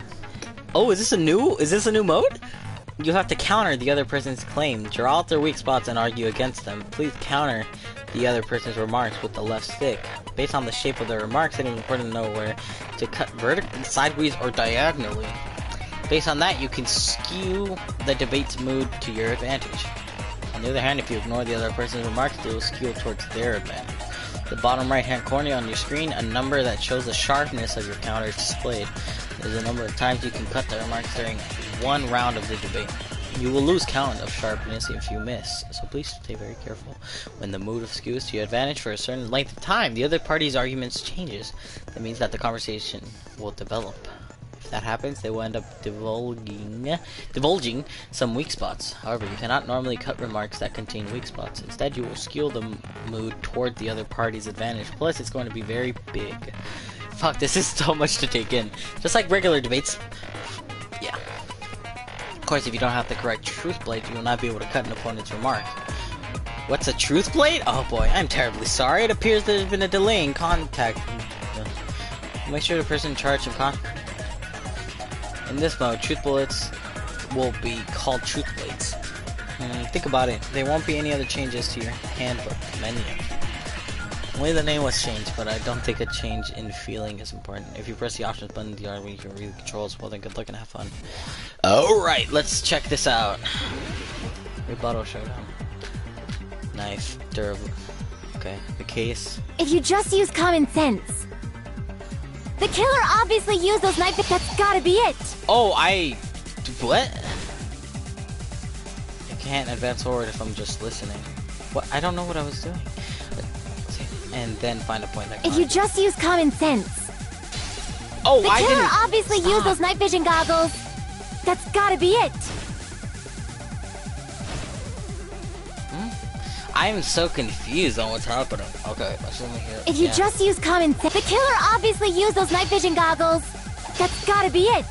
Oh, is this a new mode? You have to counter the other person's claim, draw out their weak spots, and argue against them. Please counter the other person's remarks with the left stick. Based on the shape of their remarks, it is important to know where to cut vertically, sideways, or diagonally. Based on that, you can skew the debate's mood to your advantage. On the other hand, if you ignore the other person's remarks, they will skew towards their advantage. The bottom right-hand corner on your screen, a number that shows the sharpness of your counter is displayed. There's a number of times you can cut the remarks during one round of the debate. You will lose count of sharpness if you miss, so please stay very careful. When the mood skews to your advantage for a certain length of time, the other party's arguments changes. That means that the conversation will develop. If that happens, they will end up divulging some weak spots. However, you cannot normally cut remarks that contain weak spots. Instead, you will skew the mood toward the other party's advantage. Plus, it's going to be very big. Fuck, this is so much to take in. Just like regular debates. Yeah. Of course, if you don't have the correct truth blade, you will not be able to cut an opponent's remark. What's a truth blade? Oh boy, I'm terribly sorry. It appears there's been a delay in contact. Make sure the person in charge of In this mode, truth bullets will be called truth blades. Think about it. There won't be any other changes to your handbook menu. Only the name was changed, but I don't think a change in feeling is important. If you press the options button, the arm, you can read the controls. Well, then good luck and have fun. Alright, let's check this out. Rebuttal Showdown. Knife. Durable. Okay, the case. If you just use common sense. The killer obviously used those knives. That's gotta be it. Oh, what? I can't advance forward if I'm just listening. What? I don't know what I was doing. And then find a point that. If you just use common sense. Oh, the killer obviously used those night vision goggles. That's gotta be it. I'm so confused on what's happening. Okay, let's let me hear. If you just use common sense, the killer obviously used those night vision goggles. That's gotta be it.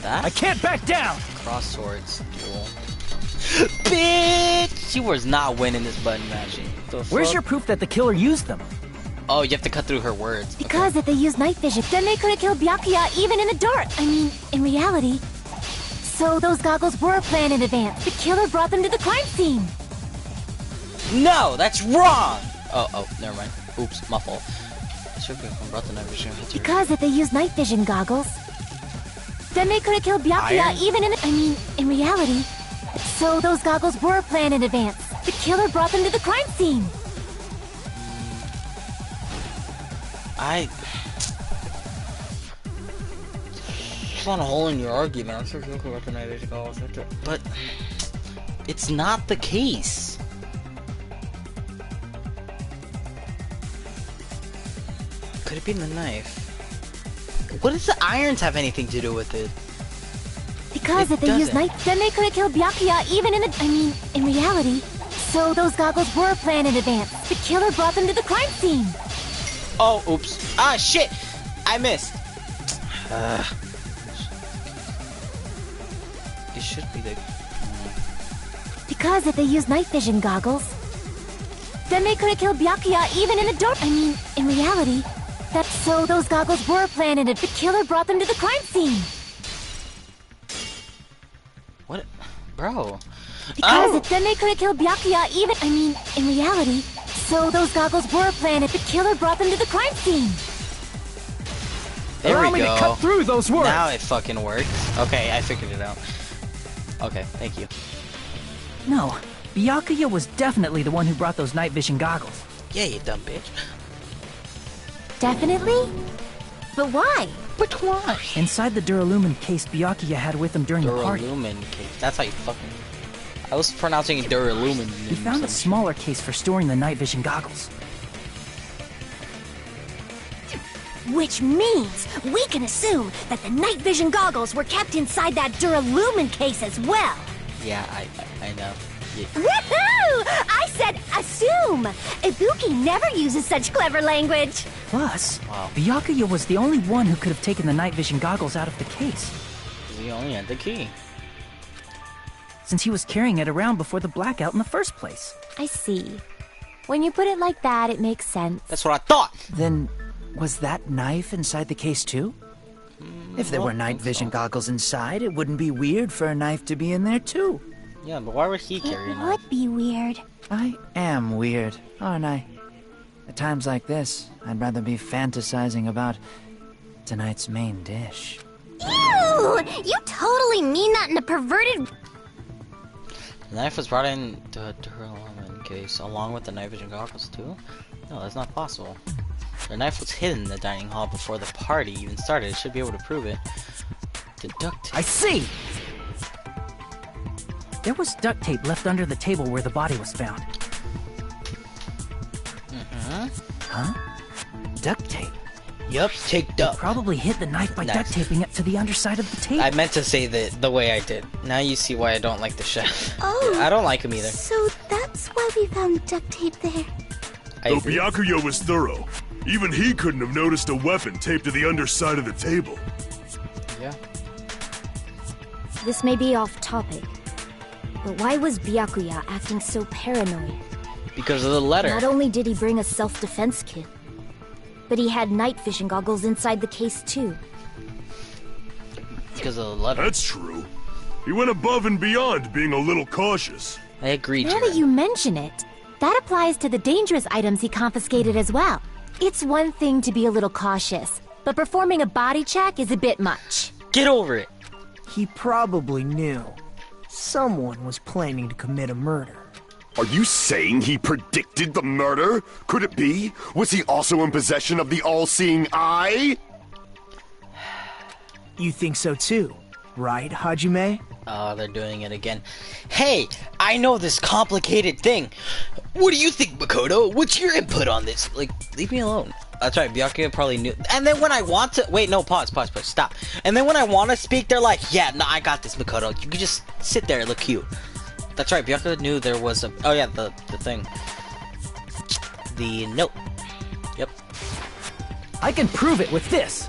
That? I can't back down. Cross swords duel. Bitch! You was not winning this button mashing. Where's your proof that the killer used them? Oh, you have to cut through her words. Because if they used night vision, then they could have killed Byakuya even in the dark. I mean, in reality. So those goggles were planned in advance. The killer brought them to the crime scene. No, that's wrong! Oh, never mind. Oops, my fault. I should have brought the night vision. Because if they used night vision goggles, then they could have killed Byakuya even in reality. So those goggles were planned in advance. The killer brought them to the crime scene. I found a hole in your argument. I'm sure you'll correct the night vision goggles, but it's not the case. Could it be the knife? What does the irons have anything to do with it? Because if they used night, then they could have killed Byakuya even in reality. So those goggles were planned in advance. The killer brought them to the crime scene. Oh, oops. Ah, shit! I missed. It should be the... Because if they used night vision goggles, then they could have killed Byakuya even in the dark. In reality. So those goggles were planned in advance. The killer brought them to the crime scene. What? Bro. Because then they could have killed Byakuya even in reality. So those goggles were planned. The killer brought them to the crime scene. There Allow we me go. to cut through those words. Now it fucking works. Okay, I figured it out. Okay, thank you. No, Byakuya was definitely the one who brought those night vision goggles. Yeah, you dumb bitch. Definitely? But why? Which one? Inside the Duralumin case Byakuya had with him during the party. Duralumin case. That's how you fucking... I was pronouncing it Duralumin. We found a smaller case for storing the night vision goggles. Which means we can assume that the night vision goggles were kept inside that Duralumin case as well. Yeah, I know. Yeah. Woohoo! I said assume! Ibuki never uses such clever language. Plus, Wow. Byakuya was the only one who could have taken the night vision goggles out of the case, He only had the key. since he was carrying it around before the blackout in the first place. I see. When you put it like that, it makes sense. That's what I thought. Then, was that knife inside the case too? If there were night vision goggles inside, it wouldn't be weird for a knife to be in there too. Yeah, but why would he carry It it? would be weird. I am weird, aren't I? At times like this, I'd rather be fantasizing about tonight's main dish. Ew! You totally mean that in a perverted... The knife was brought in the Duralumin case along with the night vision goggles too? No, that's not possible. The knife was hidden in the dining hall before the party even started. It should be able to prove it. The duct tape. I see! There was duct tape left under the table where the body was found. Huh? Duct tape? Yup, taped up. Probably hid the knife by Nice. duct taping it to the underside of the table. I meant to say that the way I did. Now you see why I don't like the chef. Oh. I don't like him either. So that's why we found duct tape there. Though Byakuya was thorough, even he couldn't have noticed a weapon taped to the underside of the table. Yeah. This may be off topic, but why was Byakuya acting so paranoid? Because of the letter. Not only did he bring a self-defense kit, but he had night vision goggles inside the case too. Because of the letter. That's true. He went above and beyond being a little cautious. I agreed Now to that you mention it, that applies to the dangerous items he confiscated as well. It's one thing to be a little cautious, but performing a body check is a bit much. Get over it. He probably knew. Someone was planning to commit a murder. Are you saying he predicted the murder? Could it be? Was he also in possession of the all-seeing eye? You think so too, right, Hajime? Oh, they're doing it again. Hey, I know this complicated thing. What do you think, Makoto? What's your input on this? Like, leave me alone. That's right, Byakuya probably knew. And then when I want to... Wait, no, pause, stop. And then when I want to speak, they're like, yeah, no, I got this, Makoto. You can just sit there and look cute. That's right, Byakuya knew there was a... Oh, yeah, the thing. The note. Yep. I can prove it with this.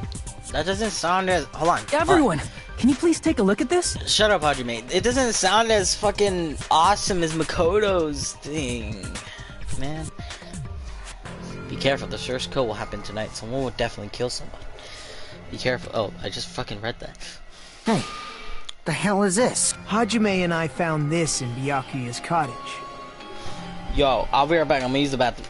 That doesn't sound as... Hold on. Everyone, can you please take a look at this? Shut up, Hajime. It doesn't sound as fucking awesome as Makoto's thing. Man. Be careful, the source code will happen tonight. Someone will definitely kill someone. Be careful. Oh, I just fucking read that. Hey, the hell is this? Hajime and I found this in Byakuya's cottage. Yo, I'll be right back. I'm gonna use the bathroom.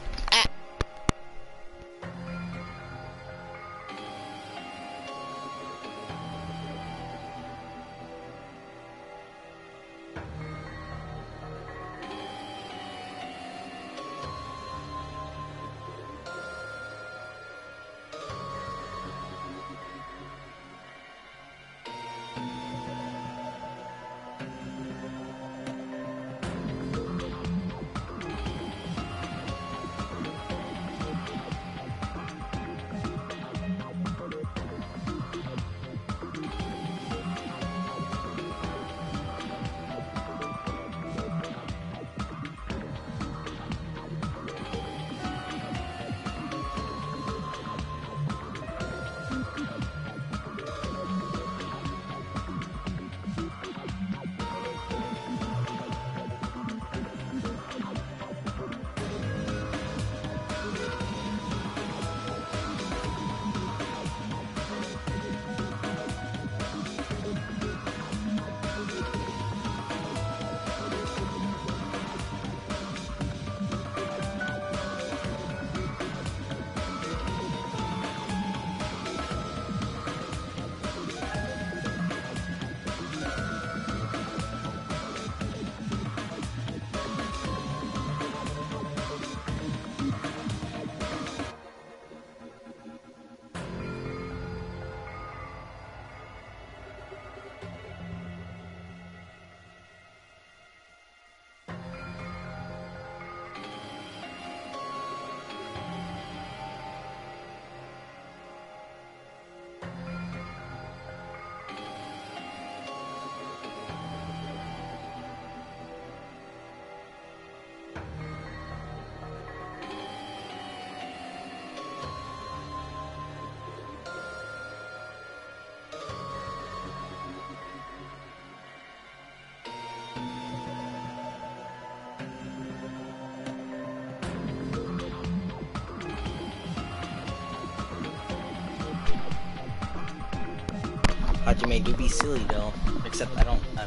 Hajime do be silly though. Except I don't know.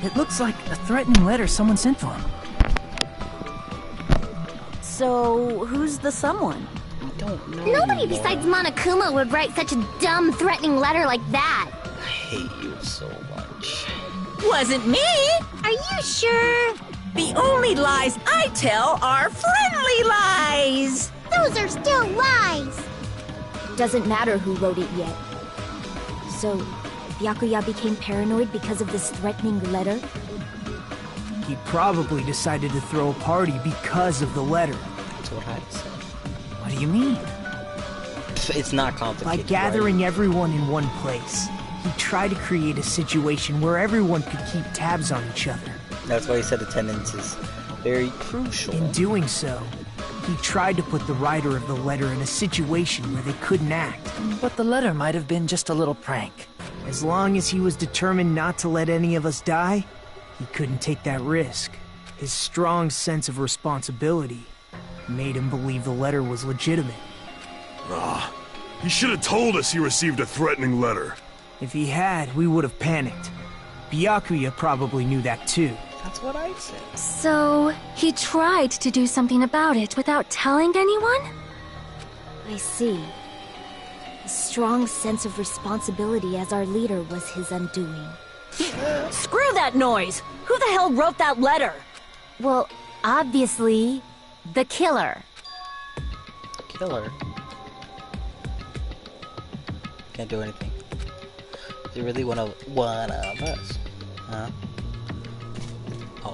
It looks like a threatening letter someone sent to him. So, who's the someone? I don't know. Nobody besides Monokuma would write such a dumb, threatening letter like that. I hate you so much. Wasn't me! Are you sure? The only lies I tell are friendly lies! Those are still lies. Doesn't matter who wrote it yet. So, Byakuya became paranoid because of this threatening letter? He probably decided to throw a party because of the letter. That's what I said. What do you mean? It's not By complicated. gathering everyone in one place, he tried to create a situation where everyone could keep tabs on each other. That's why he said attendance is very crucial. In doing so, he tried to put the writer of the letter in a situation where they couldn't act. But the letter might have been just a little prank. As long as he was determined not to let any of us die, he couldn't take that risk. His strong sense of responsibility made him believe the letter was legitimate. He should have told us he received a threatening letter. If he had, we would have panicked. Byakuya probably knew that too. That's what I said. So, he tried to do something about it without telling anyone? I see. A strong sense of responsibility as our leader was his undoing. Screw that noise! Who the hell wrote that letter? Well, obviously, the killer. Killer. Can't do anything. Is he really one of us? Huh? Oh,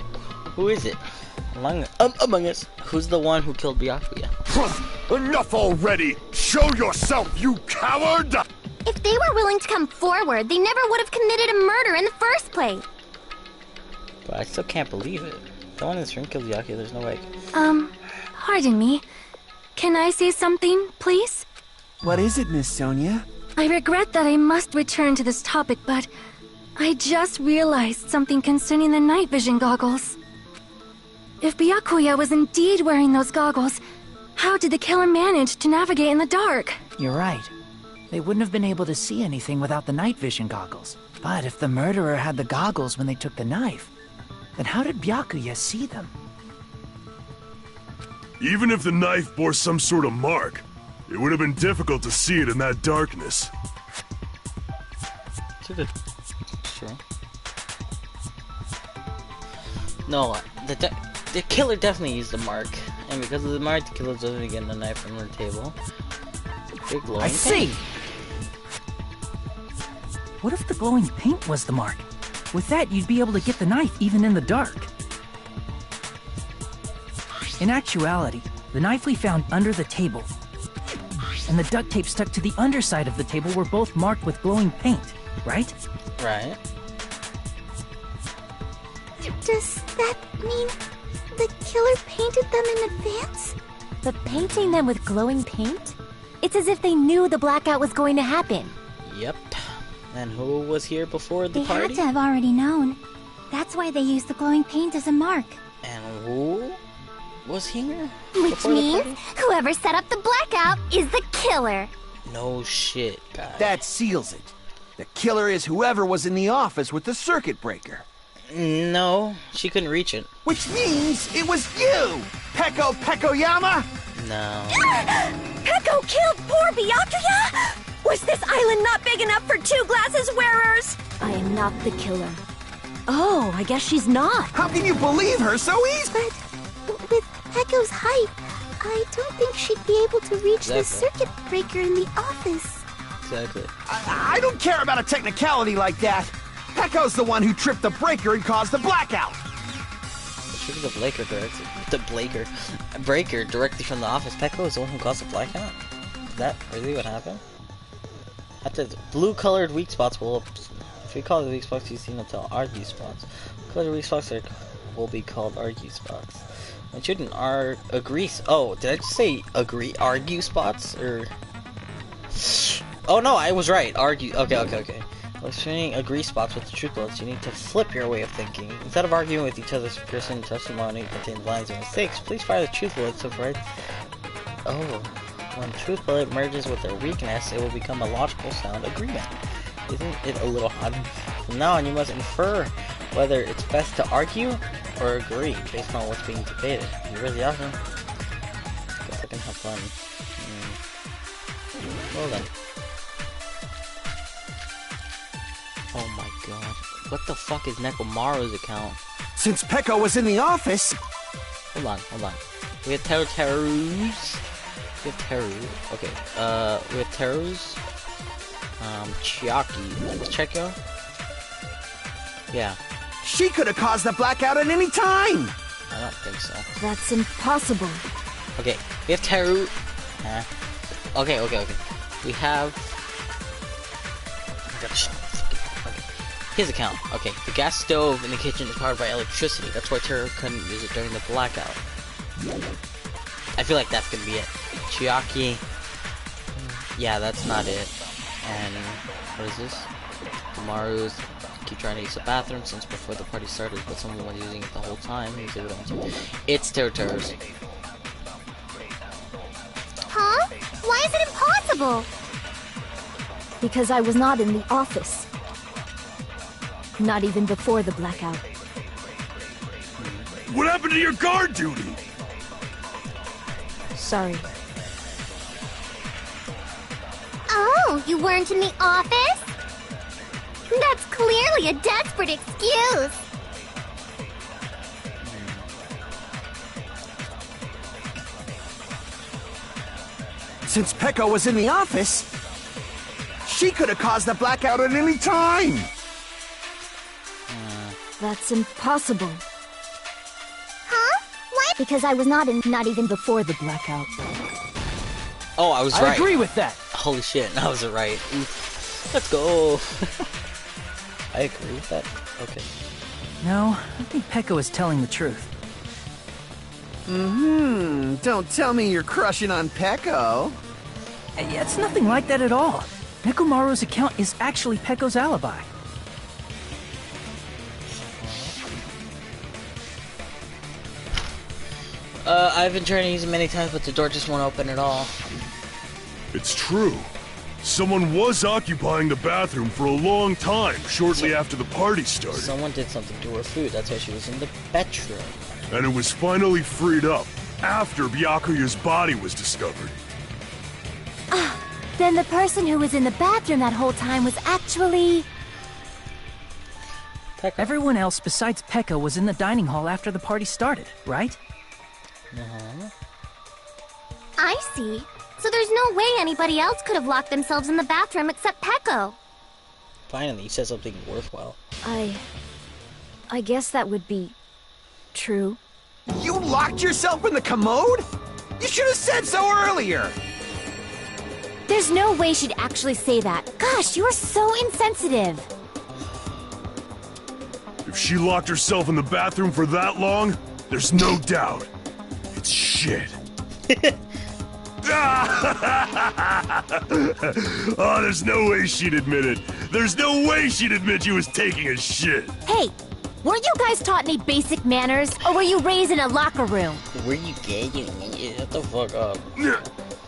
who is it? Among us. Who's the one who killed Byakuya? Enough already! Show yourself, you coward! If they were willing to come forward, they never would have committed a murder in the first place. But I still can't believe it. The one in this room killed Byakuya. There's no way. Pardon me. Can I say something, please? What is it, Miss Sonia? I regret that I must return to this topic, but I just realized something concerning the night vision goggles. If Byakuya was indeed wearing those goggles, how did the killer manage to navigate in the dark? You're right. They wouldn't have been able to see anything without the night vision goggles. But if the murderer had the goggles when they took the knife, then how did Byakuya see them? Even if the knife bore some sort of mark, it would have been difficult to see it in that darkness. Sure. No, the killer definitely used the mark, and because of the mark, the killer's literally getting the knife from the table. Big glowing I see! paint. What if the glowing paint was the mark? With that, you'd be able to get the knife even in the dark. In actuality, the knife we found under the table and the duct tape stuck to the underside of the table were both marked with glowing paint, right? Right. Does that mean the killer painted them in advance? But painting them with glowing paint? It's as if they knew the blackout was going to happen. Yep. And who was here before the They party? had to have already known. That's why they used the glowing paint as a mark. And who was here? Which before the means party? whoever set up the blackout is the killer. No shit, guys. That seals it. The killer is whoever was in the office with the circuit breaker. No, she couldn't reach it. Which means it was you, Peko Pekoyama! No. Peko killed poor Byakuya? Was this island not big enough for 2 glasses wearers? I am not the killer. Oh, I guess she's not. How can you believe her so easily? But with Peko's height, I don't think she'd be able to reach the Exactly. circuit breaker in the office. Exactly. I don't care about a technicality like that. Peko's the one who tripped the breaker and caused the blackout. She was the breaker directly from the office. Peko is the one who caused the blackout. Is that really what happened? After the blue-colored weak spots will, if we call the weak spots, you see them tell argue spots. Colored weak spots will be called argue spots. It shouldn't agree. Oh, did I just say argue spots or? Oh no, I was right. Argue. Okay. When sharing agree spots with the truth bullets, you need to flip your way of thinking. Instead of arguing with each other's person's testimony contains lies or mistakes, please fire the truth bullet so right. Oh, when truth bullet merges with their weakness, it will become a logical sound agreement. Isn't it a little odd? From now on, you must infer whether it's best to argue or agree based on what's being debated. You're really awesome. Guess I can have fun. Well then. Oh my god. What the fuck is Nekomaru's account? Since Peko was in the office... Hold on. We have Teru's. We have Teru. Okay. We have Teru's. Chiaki. Chekyo? Yeah. She could have caused the blackout at any time! I don't think so. That's impossible. Okay. We have Teru. Okay. We have... I gotta shut up. Okay. His account. Okay. The gas stove in the kitchen is powered by electricity. That's why Teru couldn't use it during the blackout. I feel like that's gonna be it. Chiaki. Yeah, that's not it. And what is this? Maru's keep trying to use the bathroom since before the party started, but someone was using it the whole time. It's Teru's. Huh? Why is it impossible? Because I was not in the office. Not even before the blackout. What happened to your guard duty? Sorry. Oh, you weren't in the office? That's clearly a desperate excuse. Since Peko was in the office, she could have caused the blackout at any time! That's impossible. Huh? Why? Because I was not even before the blackout. Oh, I was right. I agree with that. Holy shit, I was right. Oof. Let's go. I agree with that. Okay. No, I think Peko is telling the truth. Don't tell me you're crushing on Peko. It's nothing like that at all. Nekomaru's account is actually Peko's alibi. I've been trying to use it many times, but the door just won't open at all. It's true. Someone was occupying the bathroom for a long time, shortly after the party started. Someone did something to her food, that's why she was in the bedroom. And it was finally freed up, after Byakuya's body was discovered. Then the person who was in the bathroom that whole time was actually... Peko. Everyone else besides Peko was in the dining hall after the party started, right? I see. So there's no way anybody else could have locked themselves in the bathroom except Peko. Finally, he said something worthwhile. I guess that would be... true. You locked yourself in the commode? You should have said so earlier! There's no way she'd actually say that. Gosh, you are so insensitive. If she locked herself in the bathroom for that long, there's no doubt. It's shit. Oh, there's no way she'd admit it. There's no way she'd admit she was taking a shit. Hey, weren't you guys taught any basic manners? Or were you raised in a locker room? Were you gay? Shut the fuck up.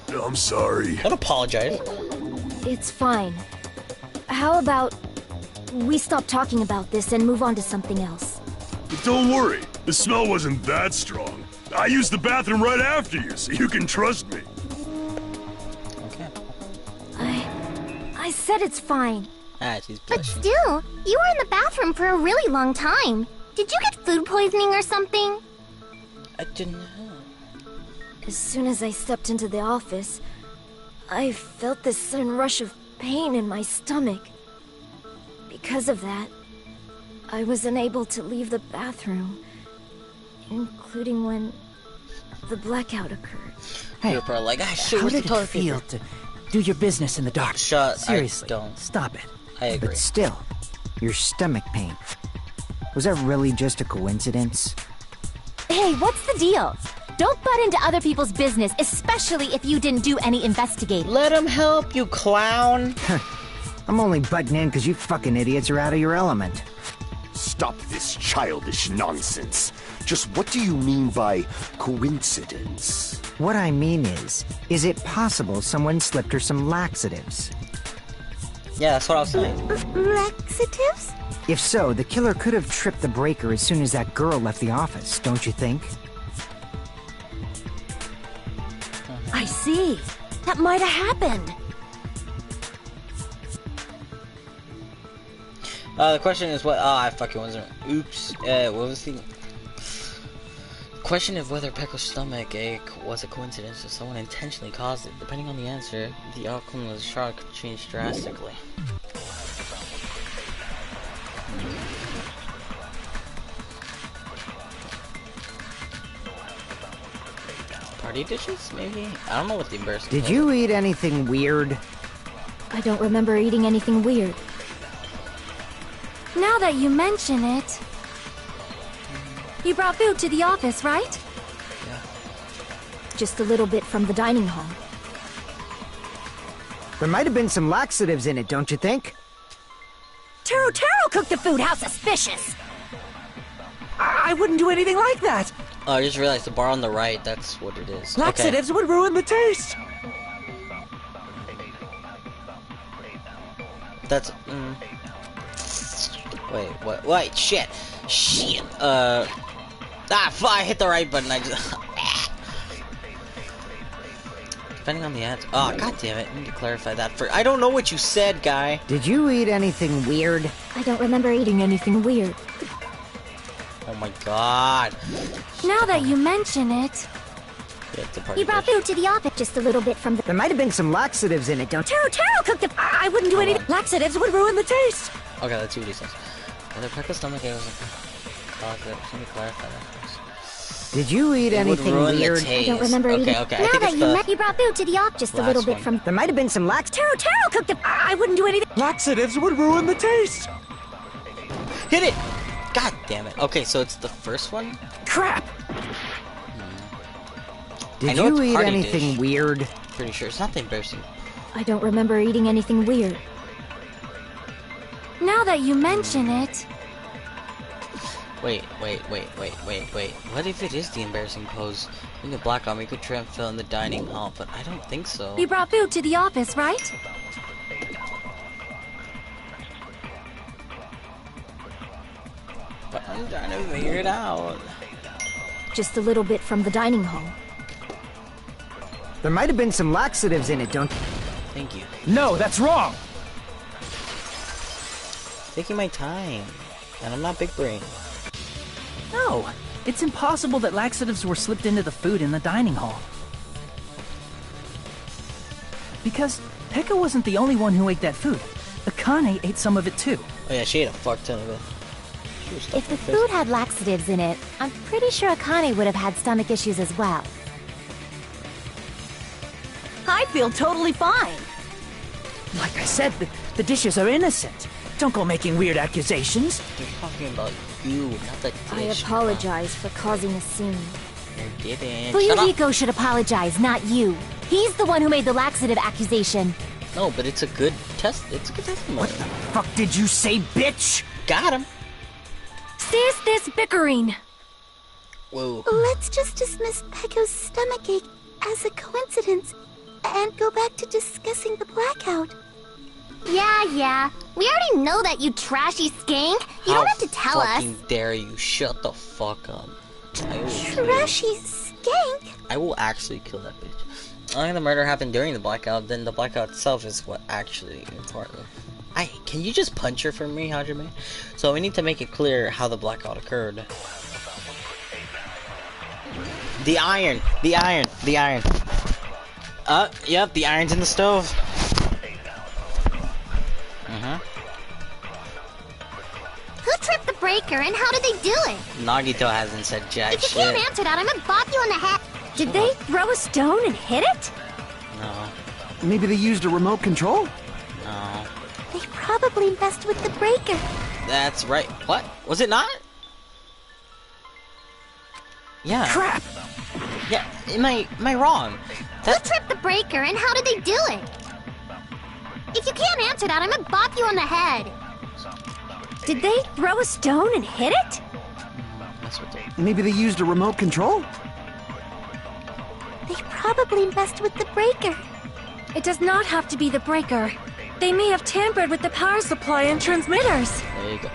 I'm sorry. Don't apologize. It's fine. How about we stop talking about this and move on to something else? But don't worry. The smell wasn't that strong. I used the bathroom right after you, so you can trust me. Okay. I said it's fine. She's But blushing. still, you were in the bathroom for a really long time. Did you get food poisoning or something? I didn't know. As soon as I stepped into the office, I felt this sudden rush of pain in my stomach. Because of that, I was unable to leave the bathroom, including when the blackout occurred. Hey, You're probably like, shit, how where's the did it toilet feel paper? to do your business in the dark? Seriously, I don't. Stop it. I agree. But still, your stomach pain. Was that really just a coincidence? Hey, what's the deal? Don't butt into other people's business, especially if you didn't do any investigating. Let him help, you clown. I'm only butting in because you fucking idiots are out of your element. Stop this childish nonsense. Just what do you mean by coincidence? What I mean is it possible someone slipped her some laxatives? Yeah, that's what I was saying. Laxatives? If so, the killer could have tripped the breaker as soon as that girl left the office, don't you think? I see. That might have happened. The question is what? Oh, I fucking wasn't. Oops. What was the question of whether Pecco's stomach ache was a coincidence or someone intentionally caused it? Depending on the answer, the outcome of the shot could change drastically. Party dishes, maybe? I don't know what the embarrassing. Did you eat anything weird? I don't remember eating anything weird. Now that you mention it... You brought food to the office, right? Yeah. Just a little bit from the dining hall. There might have been some laxatives in it, don't you think? Taro cooked the food. How suspicious! I wouldn't do anything like that. Oh, I just realized the bar on the right, that's what it is. Laxatives would ruin the taste. That's, Wait, what? Wait, shit! Shit! I hit the right button, I just... Depending on the answer... Oh, god damn it, I need to clarify that for... I don't know what you said, guy! Did you eat anything weird? I don't remember eating anything weird. Oh my god! Now that you mention it... Yeah, it's a party You brought dish. food to the office just a little bit from the... There might have been some laxatives in it, don't you? Taro cooked the... I wouldn't do anything. Laxatives would ruin the taste. Okay, let's see what he says. Whether Pecco's stomach ache was a cause it. Let me clarify that first. Did you eat anything weird? I don't remember eating... Okay, Now that you brought food to the office just a little bit from... There might have been some Taro cooked the... I wouldn't do anything. Laxatives would ruin the taste. Hit it! God damn it. Okay, so it's the first one? Crap! Did you eat anything weird? Pretty sure it's not the embarrassing. I don't remember eating anything weird. Now that you mention it... Wait. What if it is the embarrassing pose? In the black army could try and fill in the dining hall, but I don't think so. You brought food to the office, right? But I'm trying to figure it out. Just a little bit from the dining hall. There might have been some laxatives in it, don't you? Thank you. No, that's wrong. Taking my time. And I'm not big brain. No, it's impossible that laxatives were slipped into the food in the dining hall. Because Pekka wasn't the only one who ate that food. Akane ate some of it too. Oh yeah, she ate a fuck ton of it. If the food had laxatives in it, I'm pretty sure Akane would have had stomach issues as well. I feel totally fine. Like I said, the dishes are innocent. Don't go making weird accusations. They're talking about you, not the dish. I apologize for causing a scene. You didn't. Fuyuhiko should apologize, not you. He's the one who made the laxative accusation. No, but it's a good test. It's a good testimony. What the fuck did you say, bitch? Got him. Cease this bickering. Whoa. Let's just dismiss Pecco's stomachache as a coincidence and go back to discussing the blackout. Yeah. We already know that, you trashy skank. You don't have to tell us. How fucking dare you? Shut the fuck up. Trashy skank? I will actually kill that bitch. I think the murder happened during the blackout, then the blackout itself is what actually important. Can you just punch her for me, Hajime? So we need to make it clear how the blackout occurred. The iron! Yep, the iron's in the stove. Who tripped the breaker and how did they do it? Nagito hasn't said jack If you shit. can't answer that, I'm gonna bop you in the head. Did they throw a stone and hit it? No. Maybe they used a remote control? No. They probably messed with the breaker. That's right. What? Was it not? Yeah. Crap! Yeah, am I wrong? Who tripped the breaker and how did they do it? If you can't answer that, I'm gonna bop you in the head. Did they throw a stone and hit it? That's what they... Maybe they used a remote control? They probably messed with the breaker. It does not have to be the breaker. They may have tampered with the power supply and transmitters. There you go.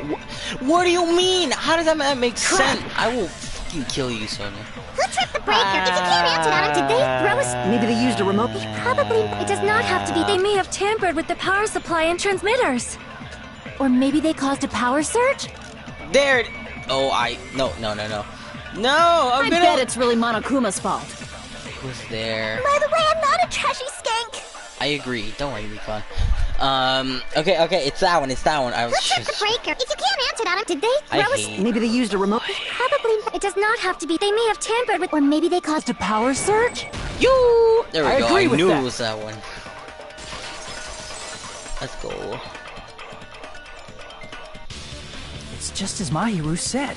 What do you mean? How does that make sense? I will fucking kill you, Sonia. Who tripped the breaker? If you can't answer that, did they throw us? Maybe they used a remote. Probably. It does not have to be. They may have tampered with the power supply and transmitters. Or maybe they caused a power surge? There. Oh, no. No, I bet it's really Monokuma's fault. Who's there? By the way, I'm not a trashy skank. I agree. Don't worry, Mikon. Okay, it's that one. I was Who tripped the breaker? If you can't answer that, did they throw us? Maybe they used a remote. Probably. It does not have to be. They may have tampered with. Or maybe they caused a power surge? You. There we go. I with knew that. it was that one. Let's go. It's just as Mahiru said.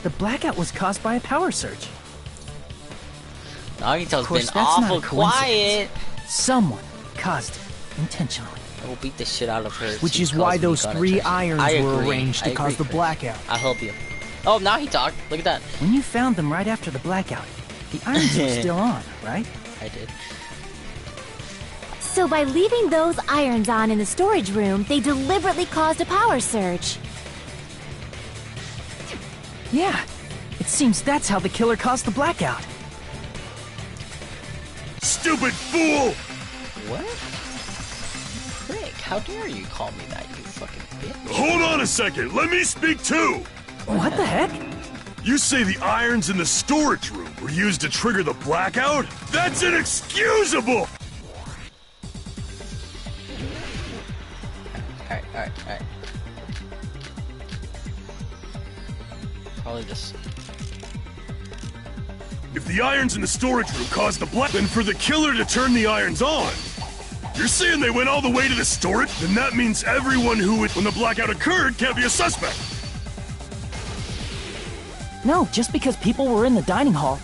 The blackout was caused by a power surge. Nagito's been awful quiet. Someone caused it intentionally. I will beat the shit out of her. Which is why those 3 irons were arranged to cause the blackout. I'll help you. Oh, now he talked. Look at that. When you found them right after the blackout, the irons were still on, right? I did. So by leaving those irons on in the storage room, they deliberately caused a power surge. Yeah. It seems that's how the killer caused the blackout. Stupid fool! What? Frick, how dare you call me that, you fucking bitch? Hold on a second, let me speak too! What the heck? You say the irons in the storage room were used to trigger the blackout? That's inexcusable! Alright. Probably just... If the irons in the storage room caused the then for the killer to turn the irons on. You're saying they went all the way to the storage? Then that means everyone when the blackout occurred can't be a suspect. No, just because people were in the dining hall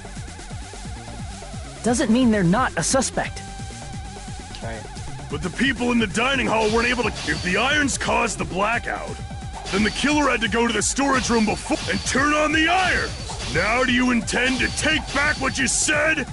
doesn't mean they're not a suspect. Right. But the people in the dining hall weren't able to... If the irons caused the blackout, then the killer had to go to the storage room before and turn on the irons. Now do you intend to take back what you said?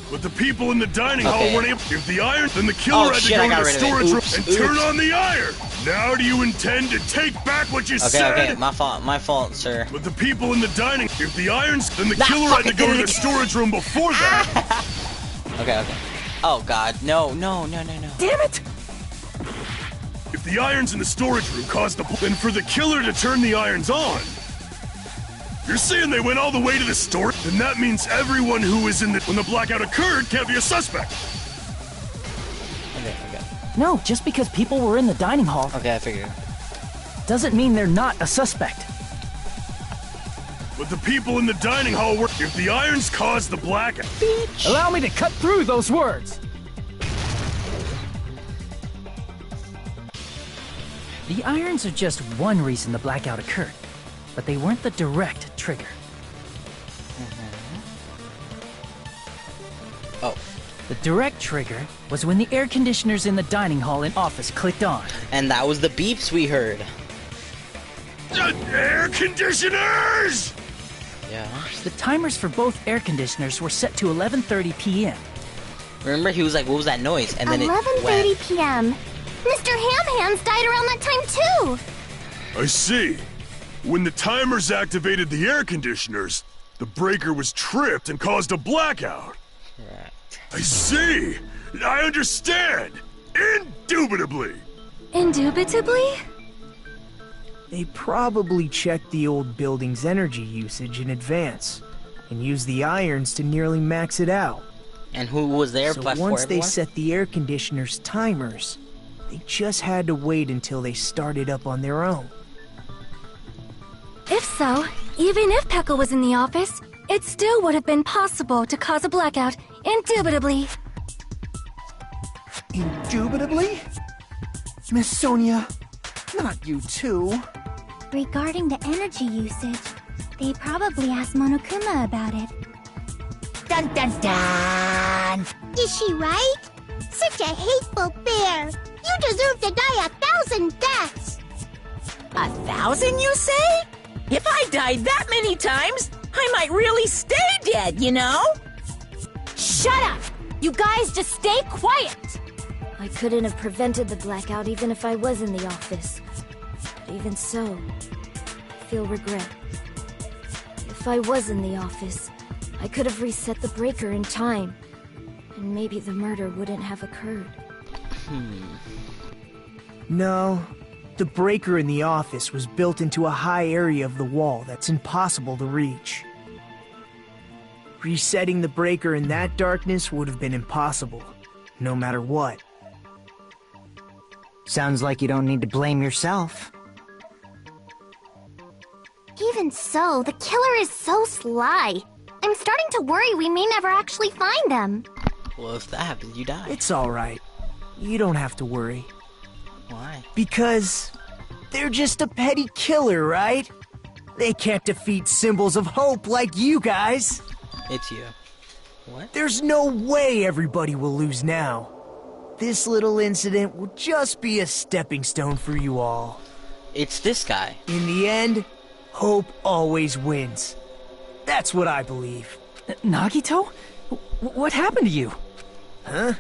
But the people in the dining hall weren't able... If the iron... Then the killer had to go to the storage room and turn on the iron. Now do you intend to take back what you said? Okay, my fault, sir. But the people in the dining... If the irons... Then the killer had to go to the storage room before that. Okay. Oh, God. No. Damn it! If the irons in the storage room caused the... Then for the killer to turn the irons on... You're saying they went all the way to the store? Then that means everyone who was in when the blackout occurred can't be a suspect. Okay. No, just because people were in the dining hall... Okay, I figured. ...doesn't mean they're not a suspect. But the people in the dining hall were... If the irons caused the blackout... Bitch! Allow me to cut through those words! The irons are just one reason the blackout occurred. But they weren't the direct trigger. Oh. The direct trigger was when the air conditioners in the dining hall and office clicked on. And that was the beeps we heard. Air conditioners! Yeah. The timers for both air conditioners were set to 11:30 p.m. Remember, he was like, what was that noise? And then 11:30 p.m. Mr. Ham-Hands died around that time too! I see. When the timers activated the air conditioners, the breaker was tripped and caused a blackout. Right. I see. I understand. Indubitably. Indubitably? They probably checked the old building's energy usage in advance and used the irons to nearly max it out. And who was there? So once they set the air conditioner's timers, they just had to wait until they started up on their own. If so, even if Pekka was in the office, it still would have been possible to cause a blackout, indubitably. Indubitably? Miss Sonia, not you too. Regarding the energy usage, they probably asked Monokuma about it. Dun dun dun! Is she right? Such a hateful bear! You deserve to die 1,000 deaths! 1,000, you say? If I died that many times, I might really stay dead, you know? Shut up! You guys just stay quiet! I couldn't have prevented the blackout even if I was in the office. But even so, I feel regret. If I was in the office, I could have reset the breaker in time. And maybe the murder wouldn't have occurred. No, the breaker in the office was built into a high area of the wall that's impossible to reach. Resetting the breaker in that darkness would have been impossible, no matter what. Sounds like you don't need to blame yourself. Even so, the killer is so sly. I'm starting to worry we may never actually find them. Well, if that happens, you die. It's alright. You don't have to worry. Why? Because they're just a petty killer, right? They can't defeat symbols of hope like you guys. It's you. What? There's no way everybody will lose now. This little incident will just be a stepping stone for you all. It's this guy. In the end, hope always wins. That's what I believe. Nagito? What happened to you? Huh?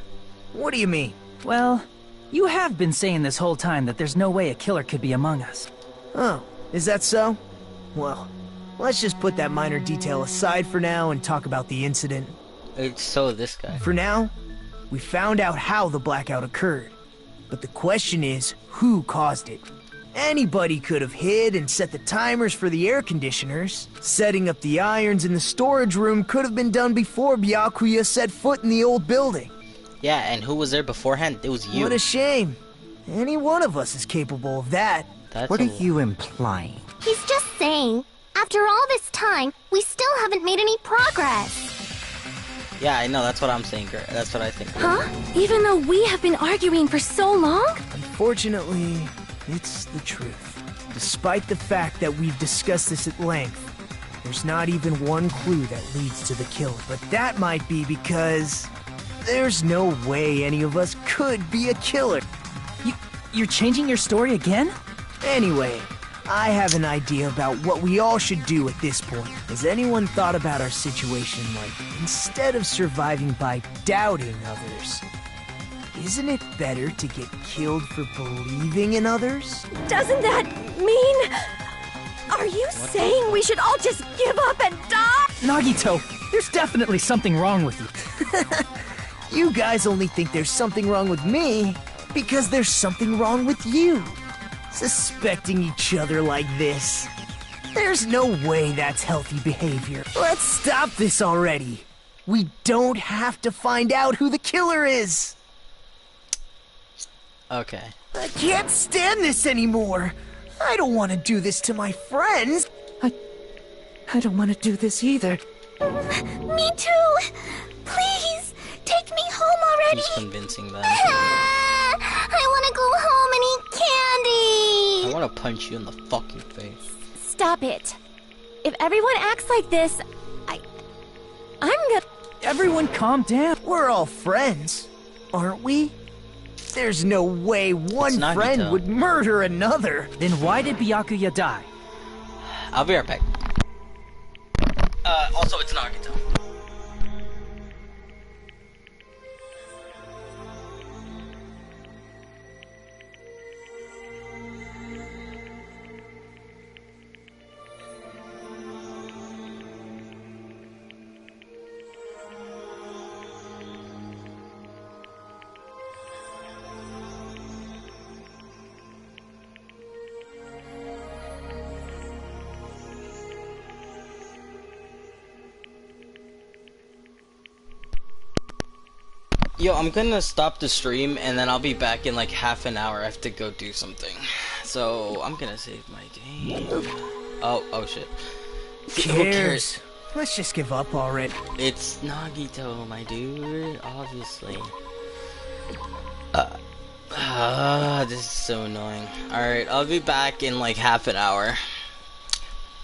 What do you mean? Well, you have been saying this whole time that there's no way a killer could be among us. Oh, is that so? Well, let's just put that minor detail aside for now and talk about the incident. It's so this guy. For now, we found out how the blackout occurred. But the question is, who caused it? Anybody could have hid and set the timers for the air conditioners. Setting up the irons in the storage room could have been done before Byakuya set foot in the old building. Yeah, and who was there beforehand? It was you. What a shame. Any one of us is capable of that. What are you implying? He's just saying, after all this time, we still haven't made any progress. Yeah, I know, that's what I'm saying, girl. That's what I think. Huh? Even though we have been arguing for so long? Unfortunately, it's the truth. Despite the fact that we've discussed this at length, there's not even one clue that leads to the killer. But that might be because there's no way any of us could be a killer. You're changing your story again? Anyway, I have an idea about what we all should do at this point. Has anyone thought about our situation like, instead of surviving by doubting others, isn't it better to get killed for believing in others? Doesn't that mean... Are you saying we should all just give up and die? Nagito, there's definitely something wrong with you. You guys only think there's something wrong with me because there's something wrong with you. Suspecting each other like this. There's no way that's healthy behavior. Let's stop this already. We don't have to find out who the killer is. Okay. I can't stand this anymore. I don't want to do this to my friends. I don't want to do this either. Me too. Please, take me home already. He's convincing them. I want to go home and eat candy. I want to punch you in the fucking face. Stop it. If everyone acts like this, I'm gonna... Everyone calm down. We're all friends, aren't we? There's no way one friend would murder another. Then why did Byakuya die? I'll be right back. Also, it's Nagito. Yo, I'm gonna stop the stream and then I'll be back in like half an hour. I have to go do something. So, I'm gonna save my game. Oh shit. Who cares? Let's just give up already. It's Nagito, my dude, obviously. This is so annoying. Alright, I'll be back in like half an hour.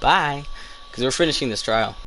Bye. Because we're finishing this trial.